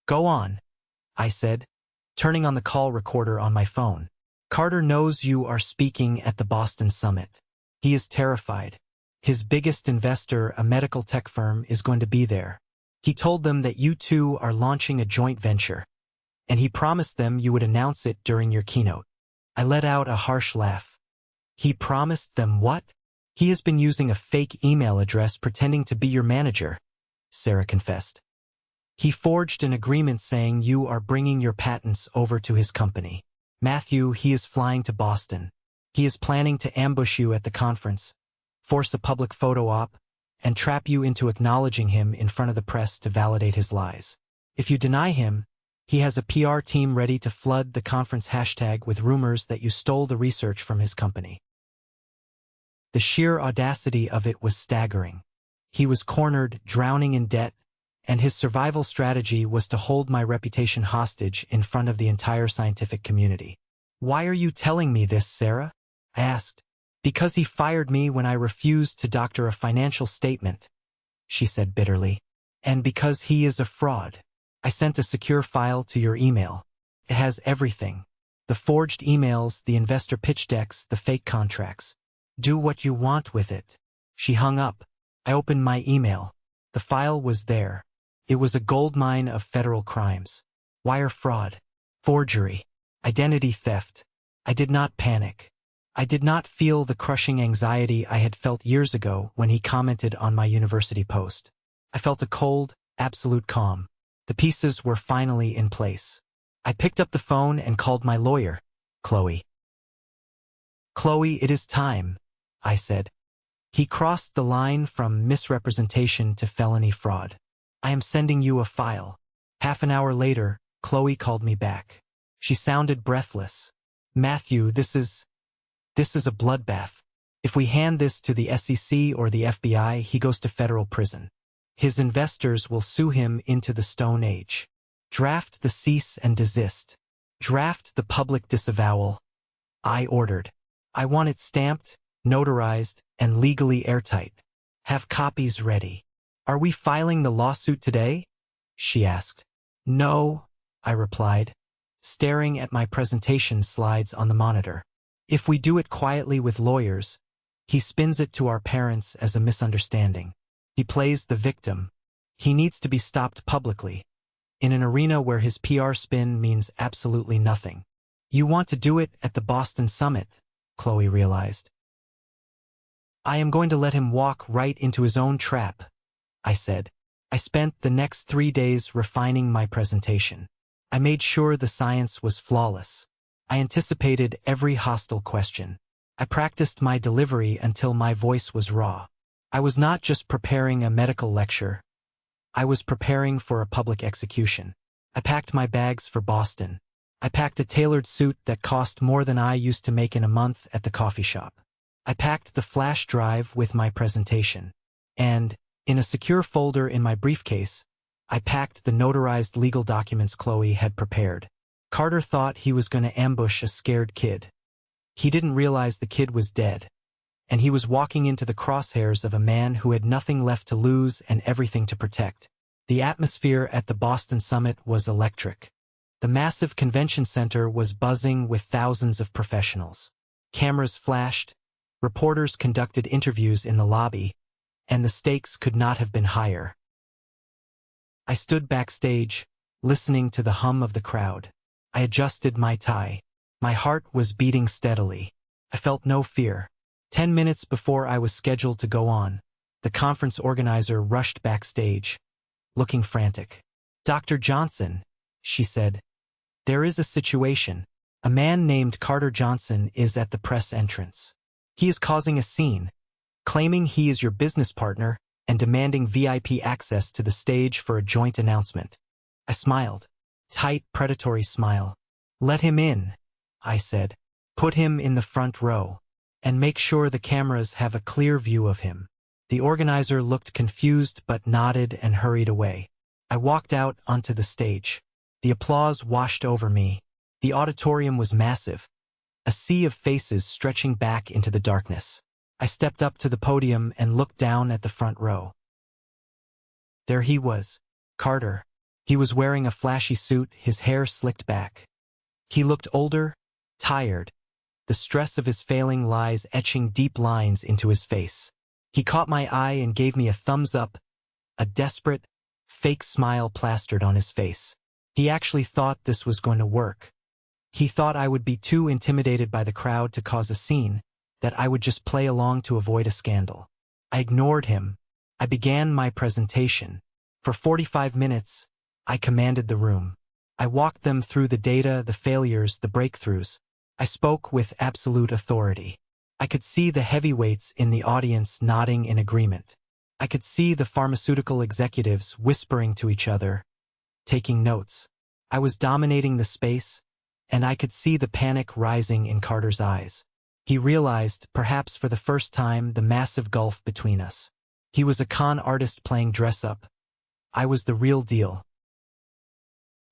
"Go on," I said, turning on the call recorder on my phone. "Carter knows you are speaking at the Boston Summit. He is terrified. His biggest investor, a medical tech firm, is going to be there. He told them that you two are launching a joint venture, and he promised them you would announce it during your keynote." I let out a harsh laugh. "He promised them what?" "He has been using a fake email address pretending to be your manager," Sarah confessed. "He forged an agreement saying you are bringing your patents over to his company. Matthew, he is flying to Boston. He is planning to ambush you at the conference, force a public photo op, and trap you into acknowledging him in front of the press to validate his lies. If you deny him, he has a PR team ready to flood the conference hashtag with rumors that you stole the research from his company." The sheer audacity of it was staggering. He was cornered, drowning in debt, and his survival strategy was to hold my reputation hostage in front of the entire scientific community. "Why are you telling me this, Sarah?" I asked. "Because he fired me when I refused to doctor a financial statement," she said bitterly. "And because he is a fraud. I sent a secure file to your email. It has everything. The forged emails, the investor pitch decks, the fake contracts. Do what you want with it." She hung up. I opened my email. The file was there. It was a goldmine of federal crimes. Wire fraud, forgery, identity theft. I did not panic. I did not feel the crushing anxiety I had felt years ago when he commented on my university post. I felt a cold, absolute calm. The pieces were finally in place. I picked up the phone and called my lawyer, Chloe. "Chloe, it is time," I said. "He crossed the line from misrepresentation to felony fraud. I am sending you a file." Half an hour later, Chloe called me back. She sounded breathless. "Matthew, this is a bloodbath. If we hand this to the SEC or the FBI, he goes to federal prison. His investors will sue him into the Stone Age. Draft the cease and desist. Draft the public disavowal." I ordered. "I want it stamped, notarized, and legally airtight. Have copies ready." "Are we filing the lawsuit today?" she asked. "No," I replied, staring at my presentation slides on the monitor. "If we do it quietly with lawyers, he spins it to our parents as a misunderstanding. He plays the victim. He needs to be stopped publicly, in an arena where his PR spin means absolutely nothing." "You want to do it at the Boston Summit," Chloe realized. "I am going to let him walk right into his own trap," I said. I spent the next 3 days refining my presentation. I made sure the science was flawless. I anticipated every hostile question. I practiced my delivery until my voice was raw. I was not just preparing a medical lecture. I was preparing for a public execution. I packed my bags for Boston. I packed a tailored suit that cost more than I used to make in a month at the coffee shop. I packed the flash drive with my presentation. And, in a secure folder in my briefcase, I packed the notarized legal documents Chloe had prepared. Carter thought he was going to ambush a scared kid. He didn't realize the kid was dead, and he was walking into the crosshairs of a man who had nothing left to lose and everything to protect. The atmosphere at the Boston Summit was electric. The massive convention center was buzzing with thousands of professionals. Cameras flashed, reporters conducted interviews in the lobby, and the stakes could not have been higher. I stood backstage, listening to the hum of the crowd. I adjusted my tie. My heart was beating steadily. I felt no fear. 10 minutes before I was scheduled to go on, the conference organizer rushed backstage, looking frantic. "Dr. Johnson," she said, "there is a situation. A man named Carter Johnson is at the press entrance. He is causing a scene, claiming he is your business partner and demanding VIP access to the stage for a joint announcement." I smiled. Tight, predatory smile. "Let him in," I said. "Put him in the front row. And make sure the cameras have a clear view of him." The organizer looked confused but nodded and hurried away. I walked out onto the stage. The applause washed over me. The auditorium was massive, a sea of faces stretching back into the darkness. I stepped up to the podium and looked down at the front row. There he was, Carter. He was wearing a flashy suit, his hair slicked back. He looked older, tired, the stress of his failing lies etching deep lines into his face. He caught my eye and gave me a thumbs up, a desperate, fake smile plastered on his face. He actually thought this was going to work. He thought I would be too intimidated by the crowd to cause a scene, that I would just play along to avoid a scandal. I ignored him. I began my presentation. For 45 minutes, I commanded the room. I walked them through the data, the failures, the breakthroughs. I spoke with absolute authority. I could see the heavyweights in the audience nodding in agreement. I could see the pharmaceutical executives whispering to each other, taking notes. I was dominating the space, and I could see the panic rising in Carter's eyes. He realized, perhaps for the first time, the massive gulf between us. He was a con artist playing dress-up. I was the real deal.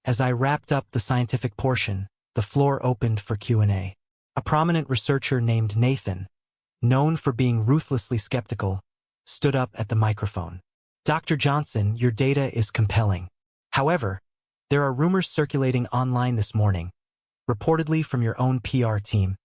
As I wrapped up the scientific portion, the floor opened for Q&A. A prominent researcher named Nathan, known for being ruthlessly skeptical, stood up at the microphone. "Dr. Johnson, your data is compelling. However, there are rumors circulating online this morning, reportedly from your own PR team,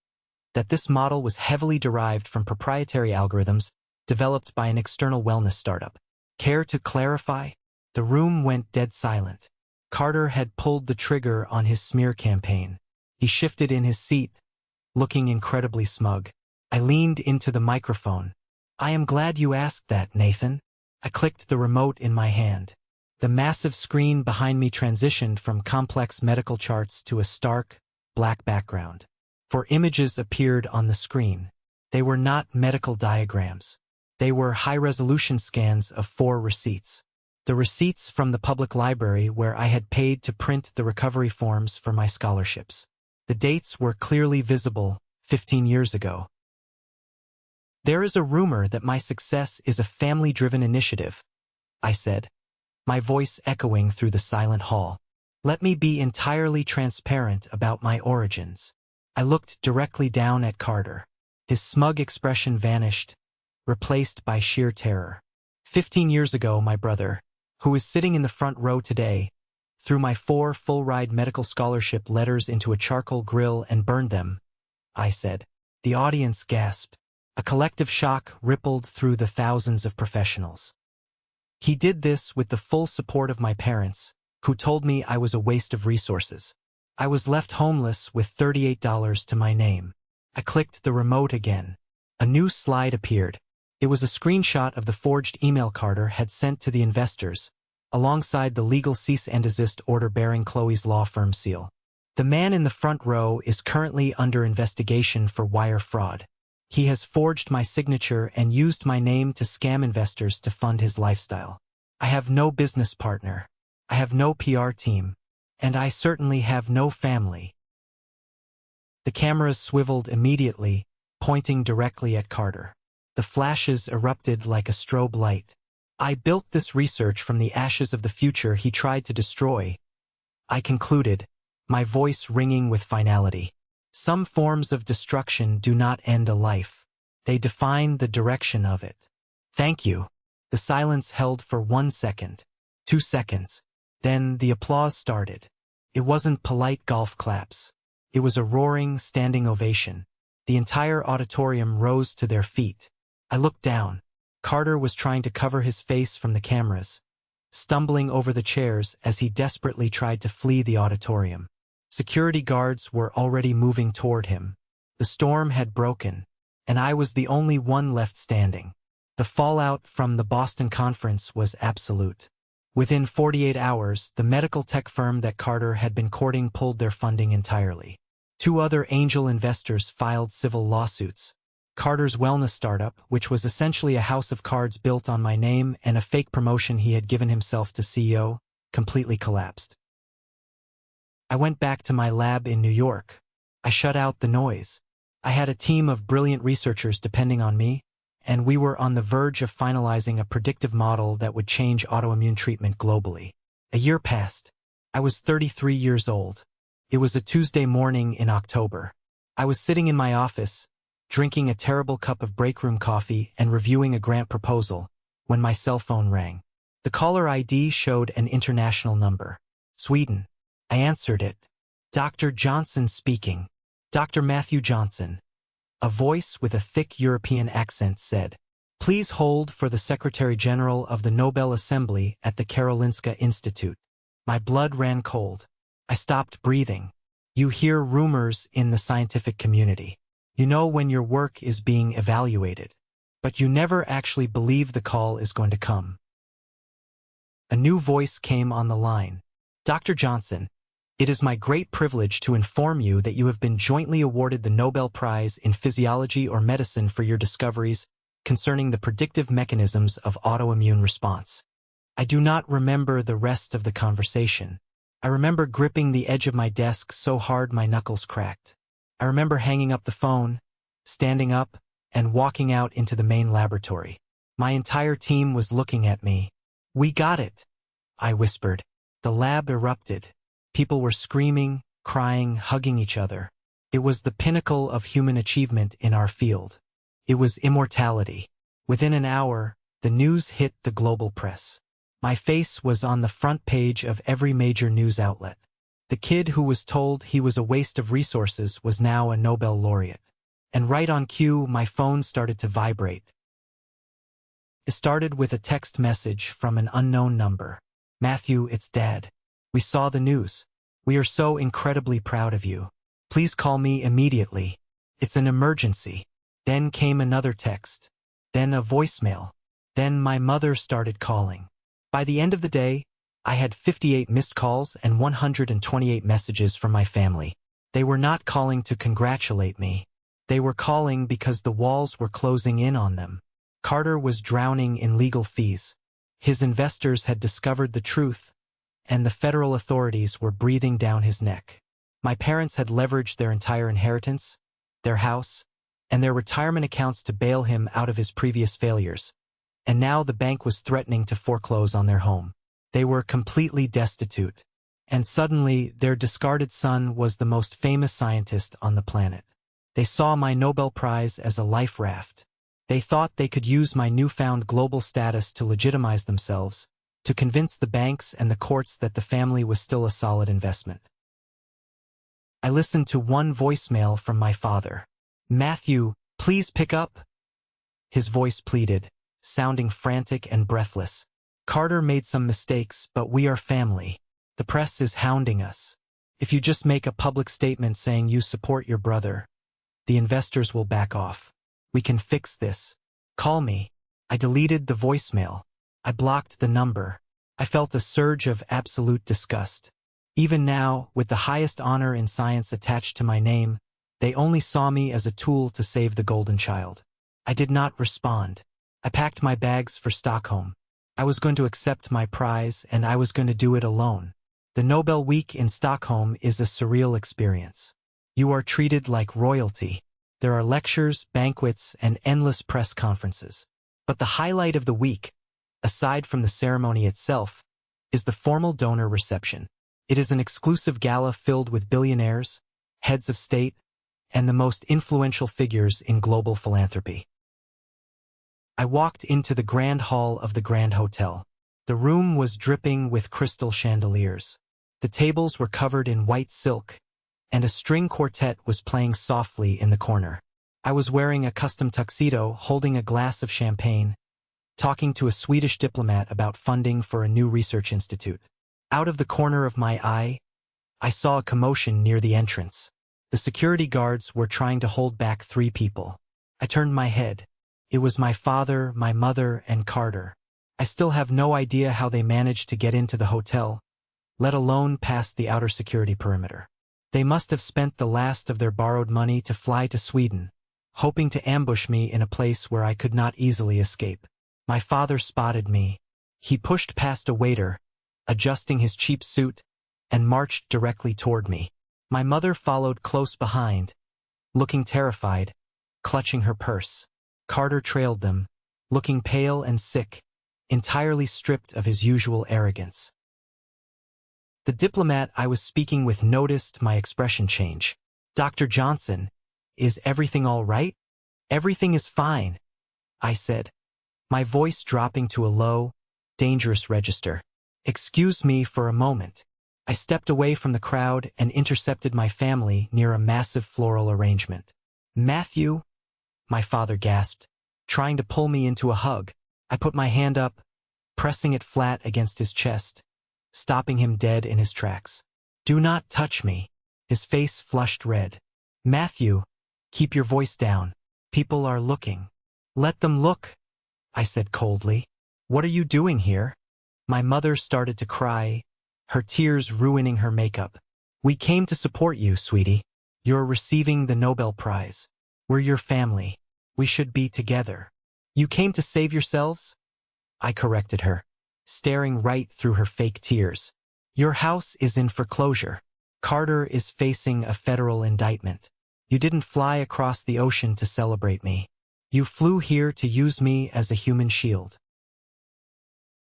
that this model was heavily derived from proprietary algorithms developed by an external wellness startup. Care to clarify?" The room went dead silent. Carter had pulled the trigger on his smear campaign. He shifted in his seat, looking incredibly smug. I leaned into the microphone. "I am glad you asked that, Nathan." I clicked the remote in my hand. The massive screen behind me transitioned from complex medical charts to a stark, black background. Four images appeared on the screen. They were not medical diagrams. They were high-resolution scans of 4 receipts. The receipts from the public library where I had paid to print the recovery forms for my scholarships. The dates were clearly visible, 15 years ago. "There is a rumor that my success is a family-driven initiative," I said, my voice echoing through the silent hall. "Let me be entirely transparent about my origins." I looked directly down at Carter. His smug expression vanished, replaced by sheer terror. 15 years ago, my brother, who is sitting in the front row today, threw my 4 full-ride medical scholarship letters into a charcoal grill and burned them, I said. The audience gasped. A collective shock rippled through the thousands of professionals. He did this with the full support of my parents, who told me I was a waste of resources. I was left homeless with $38 to my name. I clicked the remote again. A new slide appeared. It was a screenshot of the forged email Carter had sent to the investors, alongside the legal cease and desist order bearing Chloe's law firm seal. "The man in the front row is currently under investigation for wire fraud. He has forged my signature and used my name to scam investors to fund his lifestyle. I have no business partner. I have no PR team. And I certainly have no family. The cameras swiveled immediately, pointing directly at Carter. The flashes erupted like a strobe light. I built this research from the ashes of the future he tried to destroy, I concluded, my voice ringing with finality. Some forms of destruction do not end a life. They define the direction of it. Thank you. The silence held for 1 second, 2 seconds. Then the applause started. It wasn't polite golf claps. It was a roaring, standing ovation. The entire auditorium rose to their feet. I looked down. Carter was trying to cover his face from the cameras, stumbling over the chairs as he desperately tried to flee the auditorium. Security guards were already moving toward him. The storm had broken, and I was the only one left standing. The fallout from the Boston conference was absolute. Within 48 hours, the medical tech firm that Carter had been courting pulled their funding entirely. 2 other angel investors filed civil lawsuits. Carter's wellness startup, which was essentially a house of cards built on my name and a fake promotion he had given himself to CEO, completely collapsed. I went back to my lab in New York. I shut out the noise. I had a team of brilliant researchers depending on me, and we were on the verge of finalizing a predictive model that would change autoimmune treatment globally. A year passed. I was 33 years old. It was a Tuesday morning in October. I was sitting in my office, drinking a terrible cup of break room coffee and reviewing a grant proposal, when my cell phone rang. The caller ID showed an international number. Sweden. I answered it. Dr. Johnson speaking. Dr. Matthew Johnson. A voice with a thick European accent said, "Please hold for the Secretary General of the Nobel Assembly at the Karolinska Institute." My blood ran cold. I stopped breathing. You hear rumors in the scientific community. You know when your work is being evaluated, but you never actually believe the call is going to come. A new voice came on the line. Dr. Johnson, it is my great privilege to inform you that you have been jointly awarded the Nobel Prize in Physiology or Medicine for your discoveries concerning the predictive mechanisms of autoimmune response. I do not remember the rest of the conversation. I remember gripping the edge of my desk so hard my knuckles cracked. I remember hanging up the phone, standing up, and walking out into the main laboratory. My entire team was looking at me. "We got it," I whispered. The lab erupted. People were screaming, crying, hugging each other. It was the pinnacle of human achievement in our field. It was immortality. Within an hour, the news hit the global press. My face was on the front page of every major news outlet. The kid who was told he was a waste of resources was now a Nobel laureate. And right on cue, my phone started to vibrate. It started with a text message from an unknown number. "Matthew, it's Dad. We saw the news. We are so incredibly proud of you. Please call me immediately. It's an emergency." Then came another text. Then a voicemail. Then my mother started calling. By the end of the day, I had 58 missed calls and 128 messages from my family. They were not calling to congratulate me. They were calling because the walls were closing in on them. Carter was drowning in legal fees. His investors had discovered the truth, and the federal authorities were breathing down his neck. My parents had leveraged their entire inheritance, their house, and their retirement accounts to bail him out of his previous failures. And now the bank was threatening to foreclose on their home. They were completely destitute. And suddenly, their discarded son was the most famous scientist on the planet. They saw my Nobel Prize as a life raft. They thought they could use my newfound global status to legitimize themselves, to convince the banks and the courts that the family was still a solid investment. I listened to one voicemail from my father. "Matthew, please pick up." His voice pleaded, sounding frantic and breathless. "Carter made some mistakes, but we are family. The press is hounding us. If you just make a public statement saying you support your brother, the investors will back off. We can fix this. Call me." I deleted the voicemail. I blocked the number. I felt a surge of absolute disgust. Even now, with the highest honor in science attached to my name, they only saw me as a tool to save the golden child. I did not respond. I packed my bags for Stockholm. I was going to accept my prize, and I was going to do it alone. The Nobel Week in Stockholm is a surreal experience. You are treated like royalty. There are lectures, banquets, and endless press conferences. But the highlight of the week, aside from the ceremony itself, is the formal donor reception. It is an exclusive gala filled with billionaires, heads of state, and the most influential figures in global philanthropy. I walked into the Grand Hall of the Grand Hotel. The room was dripping with crystal chandeliers. The tables were covered in white silk, and a string quartet was playing softly in the corner. I was wearing a custom tuxedo, holding a glass of champagne, talking to a Swedish diplomat about funding for a new research institute. Out of the corner of my eye, I saw a commotion near the entrance. The security guards were trying to hold back 3 people. I turned my head. It was my father, my mother, and Carter. I still have no idea how they managed to get into the hotel, let alone past the outer security perimeter. They must have spent the last of their borrowed money to fly to Sweden, hoping to ambush me in a place where I could not easily escape. My father spotted me. He pushed past a waiter, adjusting his cheap suit, and marched directly toward me. My mother followed close behind, looking terrified, clutching her purse. Carter trailed them, looking pale and sick, entirely stripped of his usual arrogance. The diplomat I was speaking with noticed my expression change. "Dr. Johnson, is everything all right?" "Everything is fine," I said, my voice dropping to a low, dangerous register. "Excuse me for a moment." I stepped away from the crowd and intercepted my family near a massive floral arrangement. "Matthew," my father gasped, trying to pull me into a hug. I put my hand up, pressing it flat against his chest, stopping him dead in his tracks. "Do not touch me." His face flushed red. "Matthew, keep your voice down. People are looking." "Let them look," I said coldly. "What are you doing here?" My mother started to cry, her tears ruining her makeup. "We came to support you, sweetie. You're receiving the Nobel Prize. We're your family. We should be together." "You came to save yourselves?" I corrected her, staring right through her fake tears. "Your house is in foreclosure. Carter is facing a federal indictment. You didn't fly across the ocean to celebrate me. You flew here to use me as a human shield."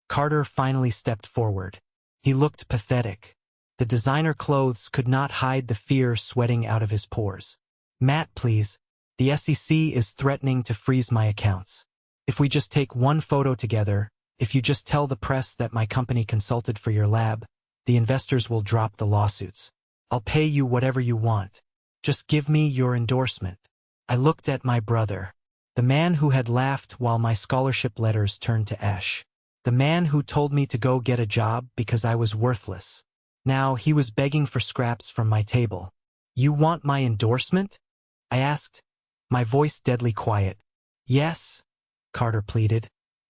Carter finally stepped forward. He looked pathetic. The designer clothes could not hide the fear sweating out of his pores. "Matt, please. The SEC is threatening to freeze my accounts. If we just take one photo together, if you just tell the press that my company consulted for your lab, the investors will drop the lawsuits. I'll pay you whatever you want. Just give me your endorsement." I looked at my brother, the man who had laughed while my scholarship letters turned to ash. The man who told me to go get a job because I was worthless. Now he was begging for scraps from my table. "You want my endorsement?" I asked, my voice deadly quiet. "Yes," Carter pleaded,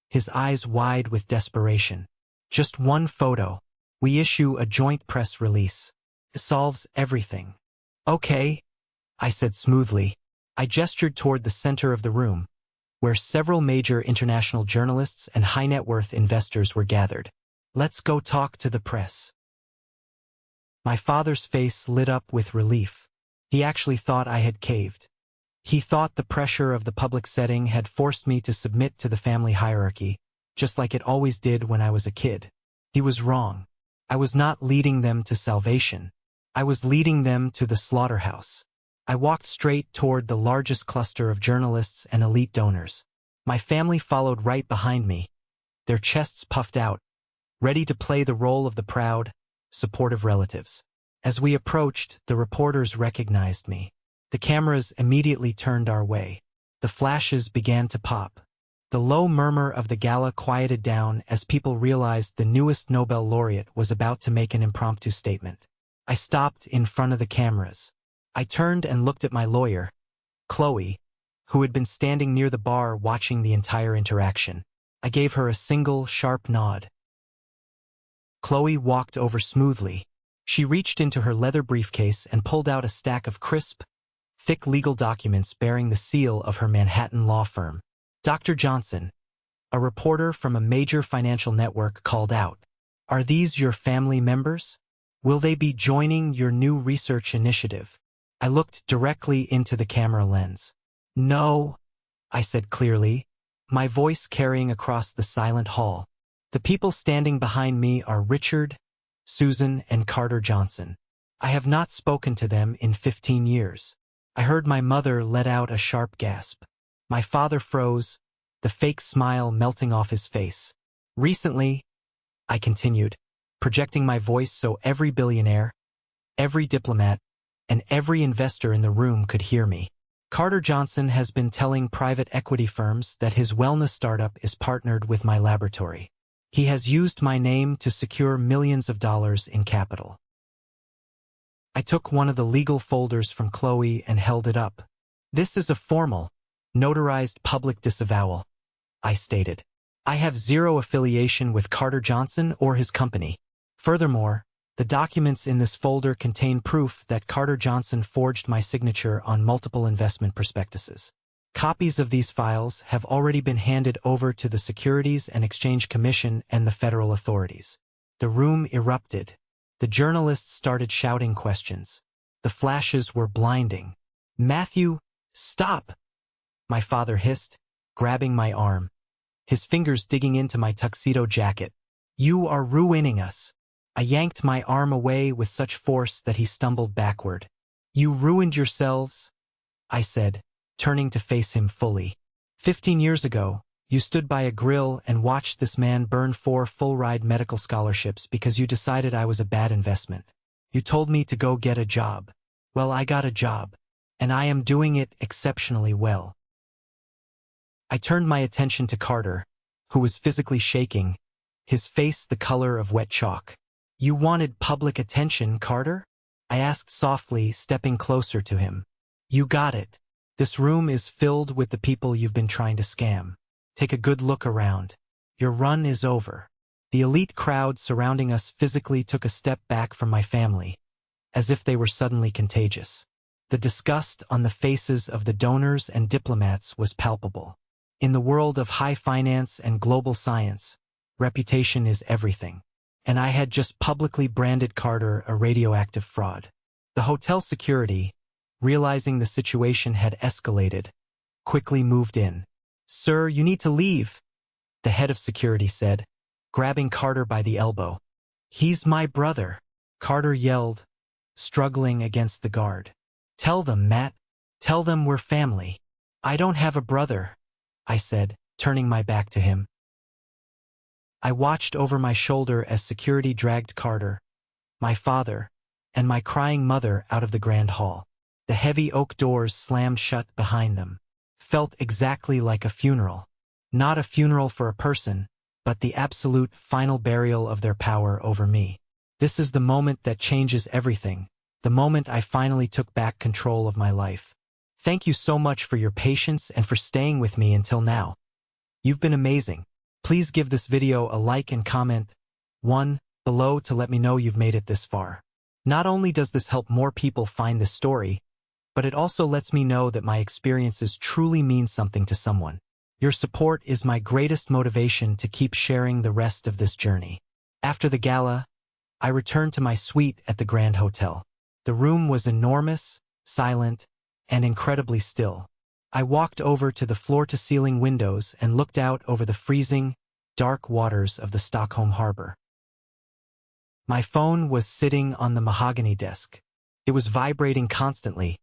his eyes wide with desperation. "Just one photo. We issue a joint press release. It solves everything." "Okay," I said smoothly. I gestured toward the center of the room, where several major international journalists and high-net-worth investors were gathered. "Let's go talk to the press." My father's face lit up with relief. He actually thought I had caved. He thought the pressure of the public setting had forced me to submit to the family hierarchy, just like it always did when I was a kid. He was wrong. I was not leading them to salvation. I was leading them to the slaughterhouse. I walked straight toward the largest cluster of journalists and elite donors. My family followed right behind me, their chests puffed out, ready to play the role of the proud, supportive relatives. As we approached, the reporters recognized me. The cameras immediately turned our way. The flashes began to pop. The low murmur of the gala quieted down as people realized the newest Nobel laureate was about to make an impromptu statement. I stopped in front of the cameras. I turned and looked at my lawyer, Chloe, who had been standing near the bar watching the entire interaction. I gave her a single, sharp nod. Chloe walked over smoothly. She reached into her leather briefcase and pulled out a stack of crisp, thick legal documents bearing the seal of her Manhattan law firm. "Dr. Johnson," a reporter from a major financial network called out, "are these your family members?" Will they be joining your new research initiative? I looked directly into the camera lens. No, I said clearly, my voice carrying across the silent hall. The people standing behind me are Richard, Susan, and Carter Johnson. I have not spoken to them in 15 years. I heard my mother let out a sharp gasp. My father froze, the fake smile melting off his face. Recently, I continued, projecting my voice so every billionaire, every diplomat, and every investor in the room could hear me. Carter Johnson has been telling private equity firms that his wellness startup is partnered with my laboratory. He has used my name to secure millions of dollars in capital. I took one of the legal folders from Chloe and held it up. This is a formal, notarized public disavowal, I stated. I have zero affiliation with Carter Johnson or his company. Furthermore, the documents in this folder contain proof that Carter Johnson forged my signature on multiple investment prospectuses. Copies of these files have already been handed over to the Securities and Exchange Commission and the federal authorities. The room erupted. The journalists started shouting questions. The flashes were blinding. Matthew, stop! My father hissed, grabbing my arm, his fingers digging into my tuxedo jacket. You are ruining us. I yanked my arm away with such force that he stumbled backward. You ruined yourselves, I said, turning to face him fully. 15 years ago, you stood by a grill and watched this man burn 4 full-ride medical scholarships because you decided I was a bad investment. You told me to go get a job. Well, I got a job, and I am doing it exceptionally well. I turned my attention to Carter, who was physically shaking, his face the color of wet chalk. You wanted public attention, Carter? I asked softly, stepping closer to him. You got it. This room is filled with the people you've been trying to scam. Take a good look around. Your run is over. The elite crowd surrounding us physically took a step back from my family, as if they were suddenly contagious. The disgust on the faces of the donors and diplomats was palpable. In the world of high finance and global science, reputation is everything. And I had just publicly branded Carter a radioactive fraud. The hotel security, realizing the situation had escalated, quickly moved in. Sir, you need to leave, the head of security said, grabbing Carter by the elbow. He's my brother, Carter yelled, struggling against the guard. Tell them, Matt. Tell them we're family. I don't have a brother, I said, turning my back to him. I watched over my shoulder as security dragged Carter, my father, and my crying mother out of the grand hall. The heavy oak doors slammed shut behind them. Felt exactly like a funeral. Not a funeral for a person, but the absolute final burial of their power over me. This is the moment that changes everything, the moment I finally took back control of my life. Thank you so much for your patience and for staying with me until now. You've been amazing. Please give this video a like and comment one below to let me know you've made it this far. Not only does this help more people find this story, but it also lets me know that my experiences truly mean something to someone. Your support is my greatest motivation to keep sharing the rest of this journey. After the gala, I returned to my suite at the Grand Hotel. The room was enormous, silent, and incredibly still. I walked over to the floor-to-ceiling windows and looked out over the freezing, dark waters of the Stockholm harbor. My phone was sitting on the mahogany desk. It was vibrating constantly,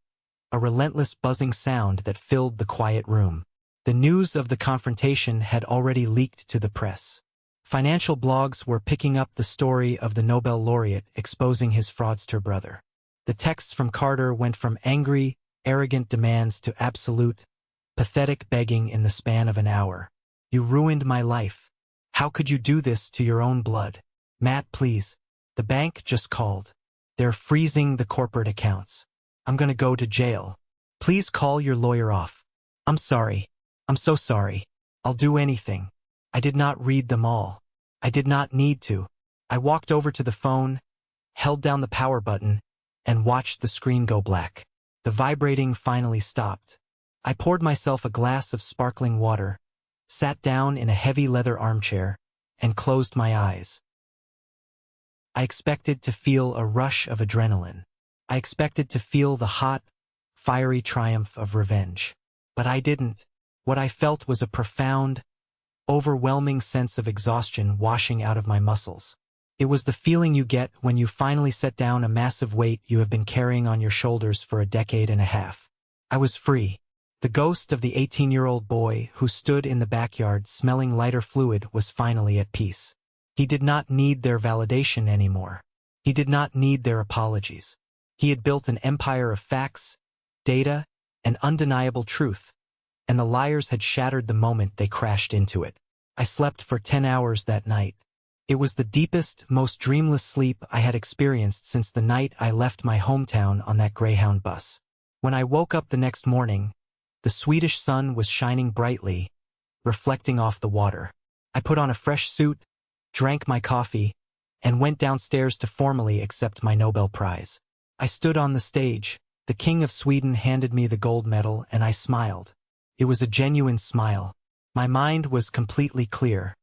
a relentless buzzing sound that filled the quiet room. The news of the confrontation had already leaked to the press. Financial blogs were picking up the story of the Nobel laureate exposing his fraudster brother. The texts from Carter went from angry, arrogant demands to absolute, pathetic begging in the span of an hour. You ruined my life. How could you do this to your own blood? Matt, please. The bank just called. They're freezing the corporate accounts. I'm gonna go to jail. Please call your lawyer off. I'm sorry. I'm so sorry. I'll do anything. I did not read them all. I did not need to. I walked over to the phone, held down the power button, and watched the screen go black. The vibrating finally stopped. I poured myself a glass of sparkling water, sat down in a heavy leather armchair, and closed my eyes. I expected to feel a rush of adrenaline. I expected to feel the hot, fiery triumph of revenge. But I didn't. What I felt was a profound, overwhelming sense of exhaustion washing out of my muscles. It was the feeling you get when you finally set down a massive weight you have been carrying on your shoulders for a decade and a half. I was free. The ghost of the 18-year-old boy who stood in the backyard smelling lighter fluid was finally at peace. He did not need their validation anymore. He did not need their apologies. He had built an empire of facts, data, and undeniable truth, and the liars had shattered the moment they crashed into it. I slept for 10 hours that night. It was the deepest, most dreamless sleep I had experienced since the night I left my hometown on that Greyhound bus. When I woke up the next morning, the Swedish sun was shining brightly, reflecting off the water. I put on a fresh suit, drank my coffee, and went downstairs to formally accept my Nobel Prize. I stood on the stage. The King of Sweden handed me the gold medal, and I smiled. It was a genuine smile. My mind was completely clear.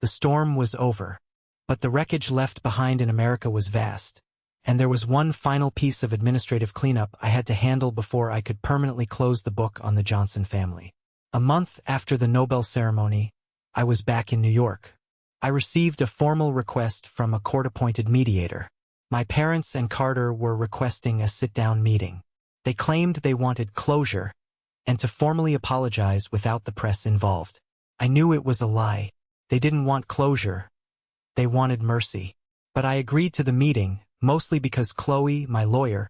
The storm was over, but the wreckage left behind in America was vast, and there was one final piece of administrative cleanup I had to handle before I could permanently close the book on the Johnson family. A month after the Nobel ceremony, I was back in New York. I received a formal request from a court-appointed mediator. My parents and Carter were requesting a sit-down meeting. They claimed they wanted closure and to formally apologize without the press involved. I knew it was a lie. They didn't want closure. They wanted mercy. But I agreed to the meeting, mostly because Chloe, my lawyer,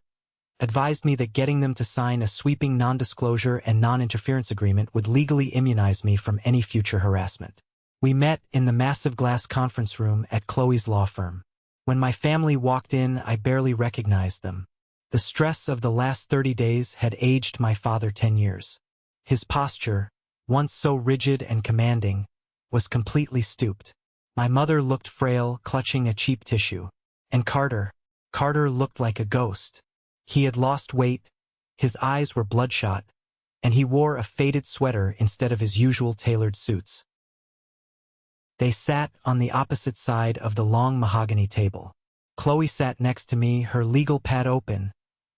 advised me that getting them to sign a sweeping non-disclosure and non-interference agreement would legally immunize me from any future harassment. We met in the massive glass conference room at Chloe's law firm. When my family walked in, I barely recognized them. The stress of the last 30 days had aged my father 10 years. His posture, once so rigid and commanding, was completely stooped. My mother looked frail, clutching a cheap tissue. And Carter looked like a ghost. He had lost weight, his eyes were bloodshot, and he wore a faded sweater instead of his usual tailored suits. They sat on the opposite side of the long mahogany table. Chloe sat next to me, her legal pad open,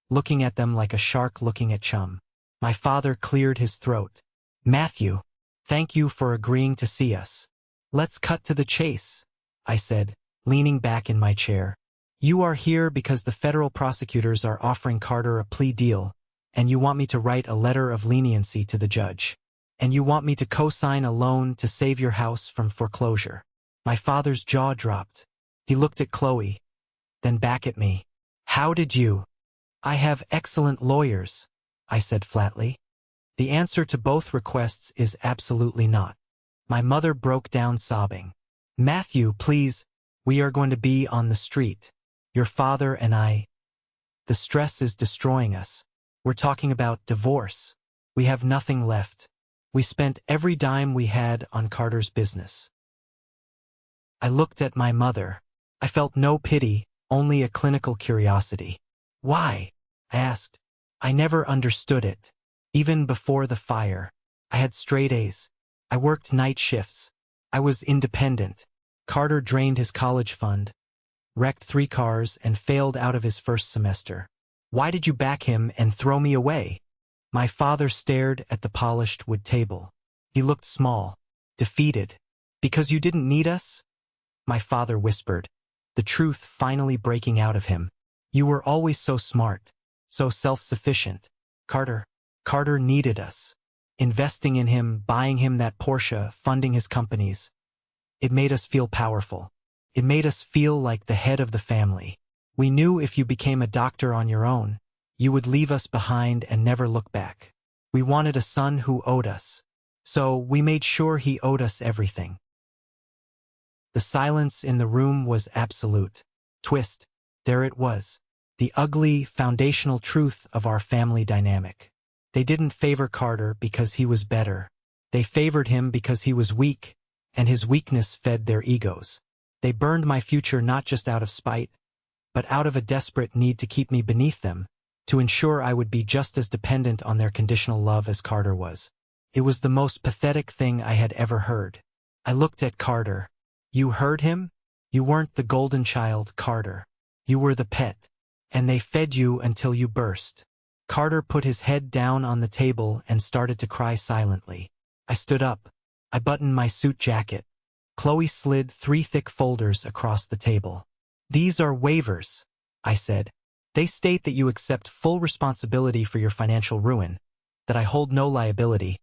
looking at them like a shark looking at chum. My father cleared his throat. "Matthew, thank you for agreeing to see us. Let's cut to the chase," I said, leaning back in my chair. "You are here because the federal prosecutors are offering Carter a plea deal, and you want me to write a letter of leniency to the judge. And you want me to co-sign a loan to save your house from foreclosure." My father's jaw dropped. He looked at Chloe, then back at me. "How did you?" "I have excellent lawyers," I said flatly. "The answer to both requests is absolutely not." My mother broke down sobbing. "Matthew, please, we are going to be on the street. Your father and I. The stress is destroying us. We're talking about divorce. We have nothing left. We spent every dime we had on Carter's business." I looked at my mother. I felt no pity, only a clinical curiosity. "Why?" I asked. I never understood it. Even before the fire, I had straight A's. I worked night shifts. I was independent. Carter drained his college fund, wrecked 3 cars, and failed out of his first semester. Why did you back him and throw me away? My father stared at the polished wood table. He looked small, defeated. Because you didn't need us? My father whispered, the truth finally breaking out of him. You were always so smart, so self-sufficient. Carter needed us. Investing in him, buying him that Porsche, funding his companies. It made us feel powerful. It made us feel like the head of the family. We knew if you became a doctor on your own, you would leave us behind and never look back. We wanted a son who owed us. So we made sure he owed us everything. The silence in the room was absolute. Twist. There it was. The ugly, foundational truth of our family dynamic. They didn't favor Carter because he was better. They favored him because he was weak, and his weakness fed their egos. They burned my future not just out of spite, but out of a desperate need to keep me beneath them, to ensure I would be just as dependent on their conditional love as Carter was. It was the most pathetic thing I had ever heard. I looked at Carter. You heard him? You weren't the golden child, Carter. You were the pet. And they fed you until you burst. Carter put his head down on the table and started to cry silently. I stood up. I buttoned my suit jacket. Chloe slid 3 thick folders across the table. These are waivers, I said. They state that you accept full responsibility for your financial ruin, that I hold no liability,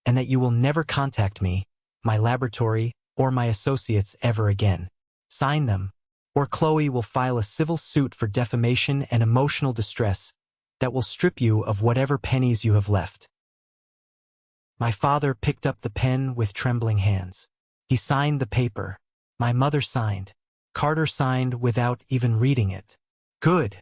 and that you will never contact me, my laboratory, or my associates ever again. Sign them, or Chloe will file a civil suit for defamation and emotional distress that will strip you of whatever pennies you have left. My father picked up the pen with trembling hands. He signed the paper. My mother signed. Carter signed without even reading it. Good,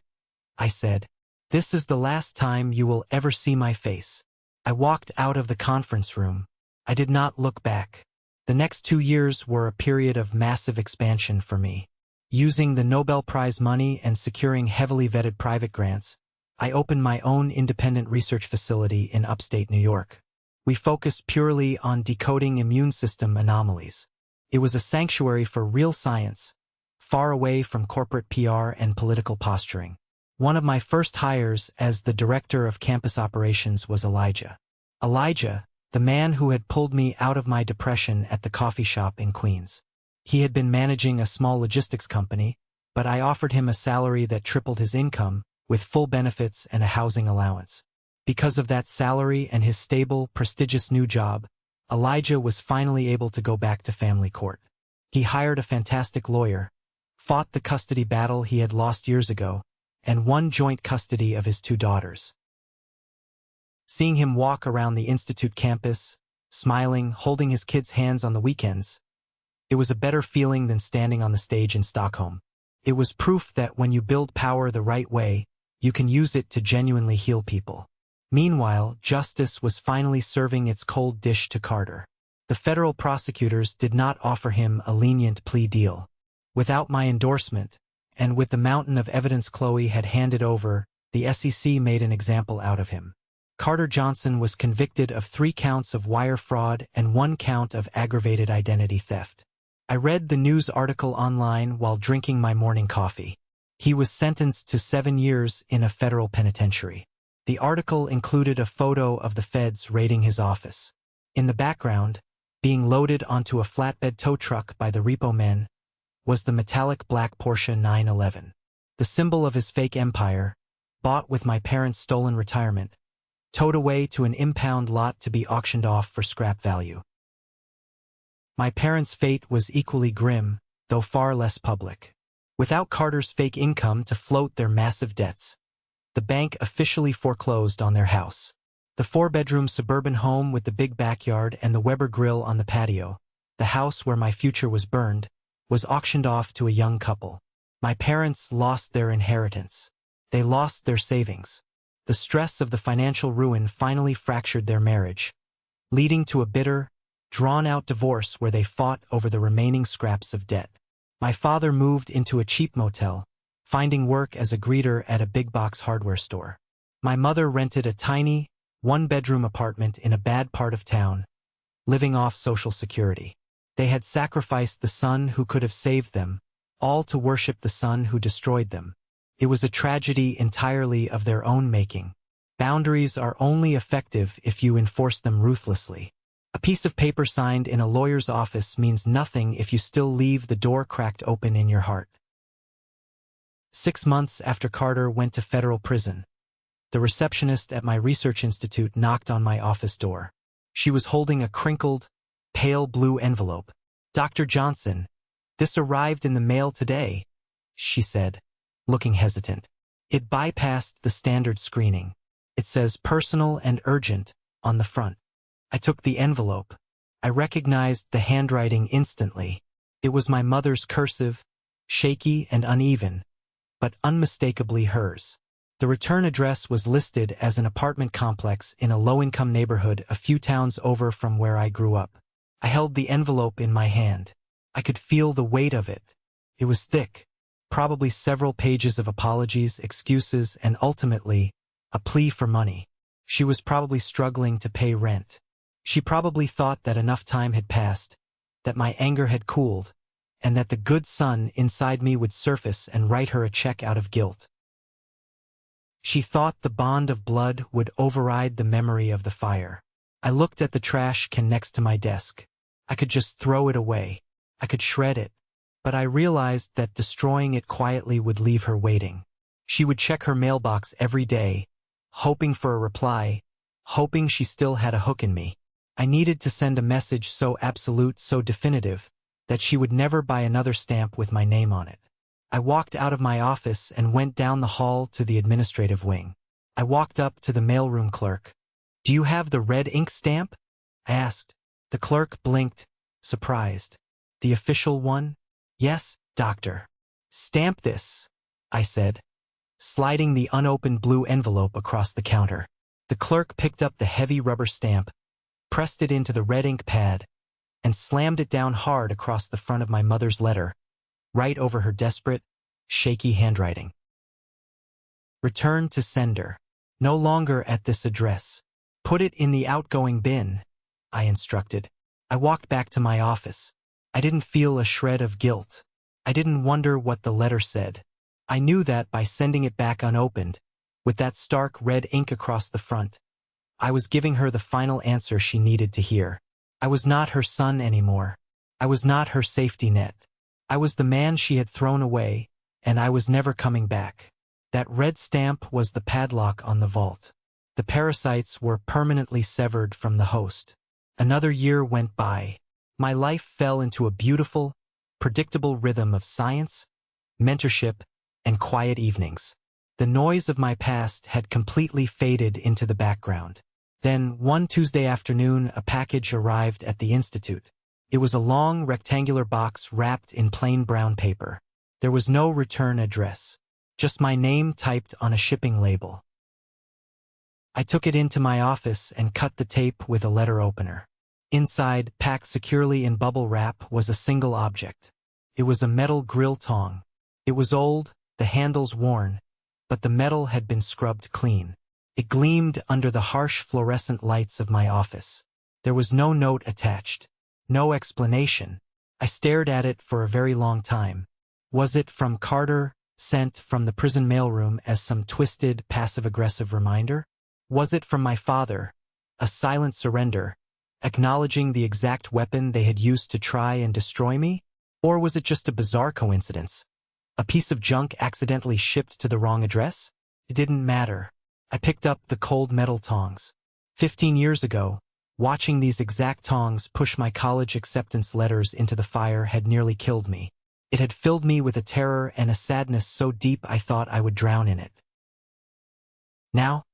I said. This is the last time you will ever see my face. I walked out of the conference room. I did not look back. The next 2 years were a period of massive expansion for me. Using the Nobel Prize money and securing heavily vetted private grants, I opened my own independent research facility in upstate New York. We focused purely on decoding immune system anomalies. It was a sanctuary for real science, far away from corporate PR and political posturing. One of my first hires as the director of campus operations was Elijah. Elijah, the man who had pulled me out of my depression at the coffee shop in Queens. He had been managing a small logistics company, but I offered him a salary that tripled his income, with full benefits and a housing allowance. Because of that salary and his stable, prestigious new job, Elijah was finally able to go back to family court. He hired a fantastic lawyer, fought the custody battle he had lost years ago, and won joint custody of his 2 daughters. Seeing him walk around the institute campus, smiling, holding his kids' hands on the weekends, it was a better feeling than standing on the stage in Stockholm. It was proof that when you build power the right way, you can use it to genuinely heal people. Meanwhile, justice was finally serving its cold dish to Carter. The federal prosecutors did not offer him a lenient plea deal. Without my endorsement, and with the mountain of evidence Chloe had handed over, the SEC made an example out of him. Carter Johnson was convicted of 3 counts of wire fraud and 1 count of aggravated identity theft. I read the news article online while drinking my morning coffee. He was sentenced to 7 years in a federal penitentiary. The article included a photo of the feds raiding his office. In the background, being loaded onto a flatbed tow truck by the repo men, was the metallic black Porsche 911. The symbol of his fake empire, bought with my parents' stolen retirement, towed away to an impound lot to be auctioned off for scrap value. My parents' fate was equally grim, though far less public. Without Carter's fake income to float their massive debts, the bank officially foreclosed on their house. The 4-bedroom suburban home with the big backyard and the Weber grill on the patio, the house where my future was burned, was auctioned off to a young couple. My parents lost their inheritance. They lost their savings. The stress of the financial ruin finally fractured their marriage, leading to a bitter, drawn-out divorce where they fought over the remaining scraps of debt. My father moved into a cheap motel, finding work as a greeter at a big-box hardware store. My mother rented a tiny, 1-bedroom apartment in a bad part of town, living off Social Security. They had sacrificed the son who could have saved them, all to worship the son who destroyed them. It was a tragedy entirely of their own making. Boundaries are only effective if you enforce them ruthlessly. A piece of paper signed in a lawyer's office means nothing if you still leave the door cracked open in your heart. 6 months after Carter went to federal prison, the receptionist at my research institute knocked on my office door. She was holding a crinkled, pale blue envelope. "Dr. Johnson, this arrived in the mail today," she said, looking hesitant. It bypassed the standard screening. It says personal and urgent on the front. I took the envelope. I recognized the handwriting instantly. It was my mother's cursive, shaky and uneven, but unmistakably hers. The return address was listed as an apartment complex in a low-income neighborhood a few towns over from where I grew up. I held the envelope in my hand. I could feel the weight of it. It was thick, probably several pages of apologies, excuses, and ultimately, a plea for money. She was probably struggling to pay rent. She probably thought that enough time had passed, that my anger had cooled, and that the good son inside me would surface and write her a check out of guilt. She thought the bond of blood would override the memory of the fire. I looked at the trash can next to my desk. I could just throw it away. I could shred it. But I realized that destroying it quietly would leave her waiting. She would check her mailbox every day, hoping for a reply, hoping she still had a hook in me. I needed to send a message so absolute, so definitive, that she would never buy another stamp with my name on it. I walked out of my office and went down the hall to the administrative wing. I walked up to the mailroom clerk. "Do you have the red ink stamp?" I asked. The clerk blinked, surprised. "The official one?" "Yes, doctor." "Stamp this," I said, sliding the unopened blue envelope across the counter. The clerk picked up the heavy rubber stamp, pressed it into the red ink pad, and slammed it down hard across the front of my mother's letter, right over her desperate, shaky handwriting. "Return to sender. No longer at this address. Put it in the outgoing bin," I instructed. I walked back to my office. I didn't feel a shred of guilt. I didn't wonder what the letter said. I knew that by sending it back unopened, with that stark red ink across the front, I was giving her the final answer she needed to hear. I was not her son anymore. I was not her safety net. I was the man she had thrown away, and I was never coming back. That red stamp was the padlock on the vault. The parasites were permanently severed from the host. Another year went by. My life fell into a beautiful, predictable rhythm of science, mentorship, and quiet evenings. The noise of my past had completely faded into the background. Then, one Tuesday afternoon, a package arrived at the institute. It was a long, rectangular box wrapped in plain brown paper. There was no return address, just my name typed on a shipping label. I took it into my office and cut the tape with a letter opener. Inside, packed securely in bubble wrap, was a single object. It was a metal grill tong. It was old, the handles worn, but the metal had been scrubbed clean. It gleamed under the harsh fluorescent lights of my office. There was no note attached, no explanation. I stared at it for a very long time. Was it from Carter, sent from the prison mailroom as some twisted, passive-aggressive reminder? Was it from my father, a silent surrender, acknowledging the exact weapon they had used to try and destroy me? Or was it just a bizarre coincidence? A piece of junk accidentally shipped to the wrong address? It didn't matter. I picked up the cold metal tongs. 15 years ago, watching these exact tongs push my college acceptance letters into the fire had nearly killed me. It had filled me with a terror and a sadness so deep I thought I would drown in it. Now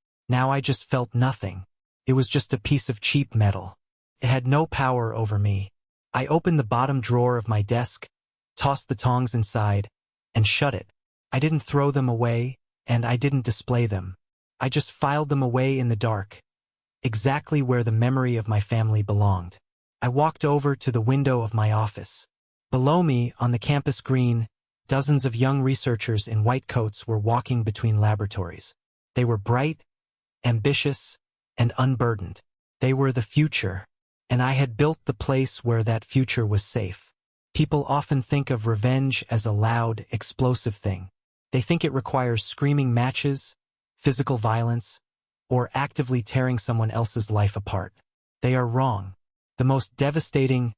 I just felt nothing. It was just a piece of cheap metal. It had no power over me. I opened the bottom drawer of my desk, tossed the tongs inside, and shut it. I didn't throw them away, and I didn't display them. I just filed them away in the dark, exactly where the memory of my family belonged. I walked over to the window of my office. Below me, on the campus green, dozens of young researchers in white coats were walking between laboratories. They were bright, ambitious, and unburdened. They were the future, and I had built the place where that future was safe. People often think of revenge as a loud, explosive thing. They think it requires screaming matches, physical violence, or actively tearing someone else's life apart. They are wrong. The most devastating,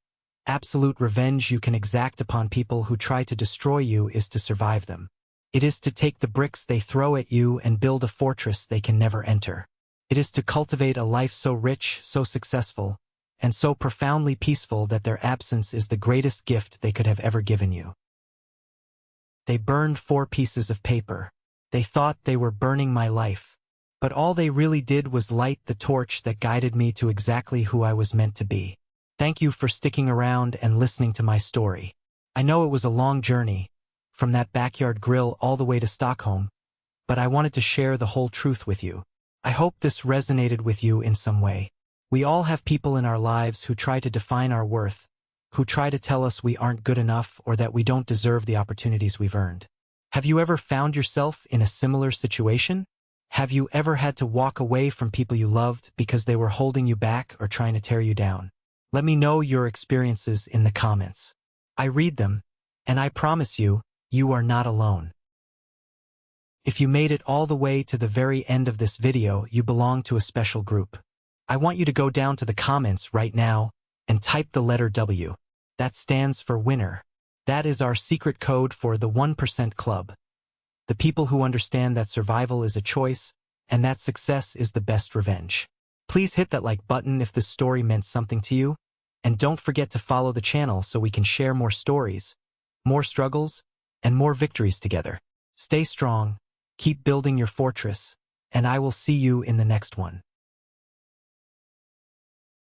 absolute revenge you can exact upon people who try to destroy you is to survive them. It is to take the bricks they throw at you and build a fortress they can never enter. It is to cultivate a life so rich, so successful, and so profoundly peaceful that their absence is the greatest gift they could have ever given you. They burned 4 pieces of paper. They thought they were burning my life, but all they really did was light the torch that guided me to exactly who I was meant to be. Thank you for sticking around and listening to my story. I know it was a long journey, from that backyard grill all the way to Stockholm, but I wanted to share the whole truth with you. I hope this resonated with you in some way. We all have people in our lives who try to define our worth, who try to tell us we aren't good enough or that we don't deserve the opportunities we've earned. Have you ever found yourself in a similar situation? Have you ever had to walk away from people you loved because they were holding you back or trying to tear you down? Let me know your experiences in the comments. I read them, And I promise you, you are not alone. If you made it all the way to the very end of this video, you belong to a special group. I want you to go down to the comments right now and type the letter W. That stands for winner. That is our secret code for the 1% Club. The people who understand that survival is a choice and that success is the best revenge. Please hit that like button if this story meant something to you, and don't forget to follow the channel so we can share more stories, more struggles, and more victories together. Stay strong, keep building your fortress, and I will see you in the next one.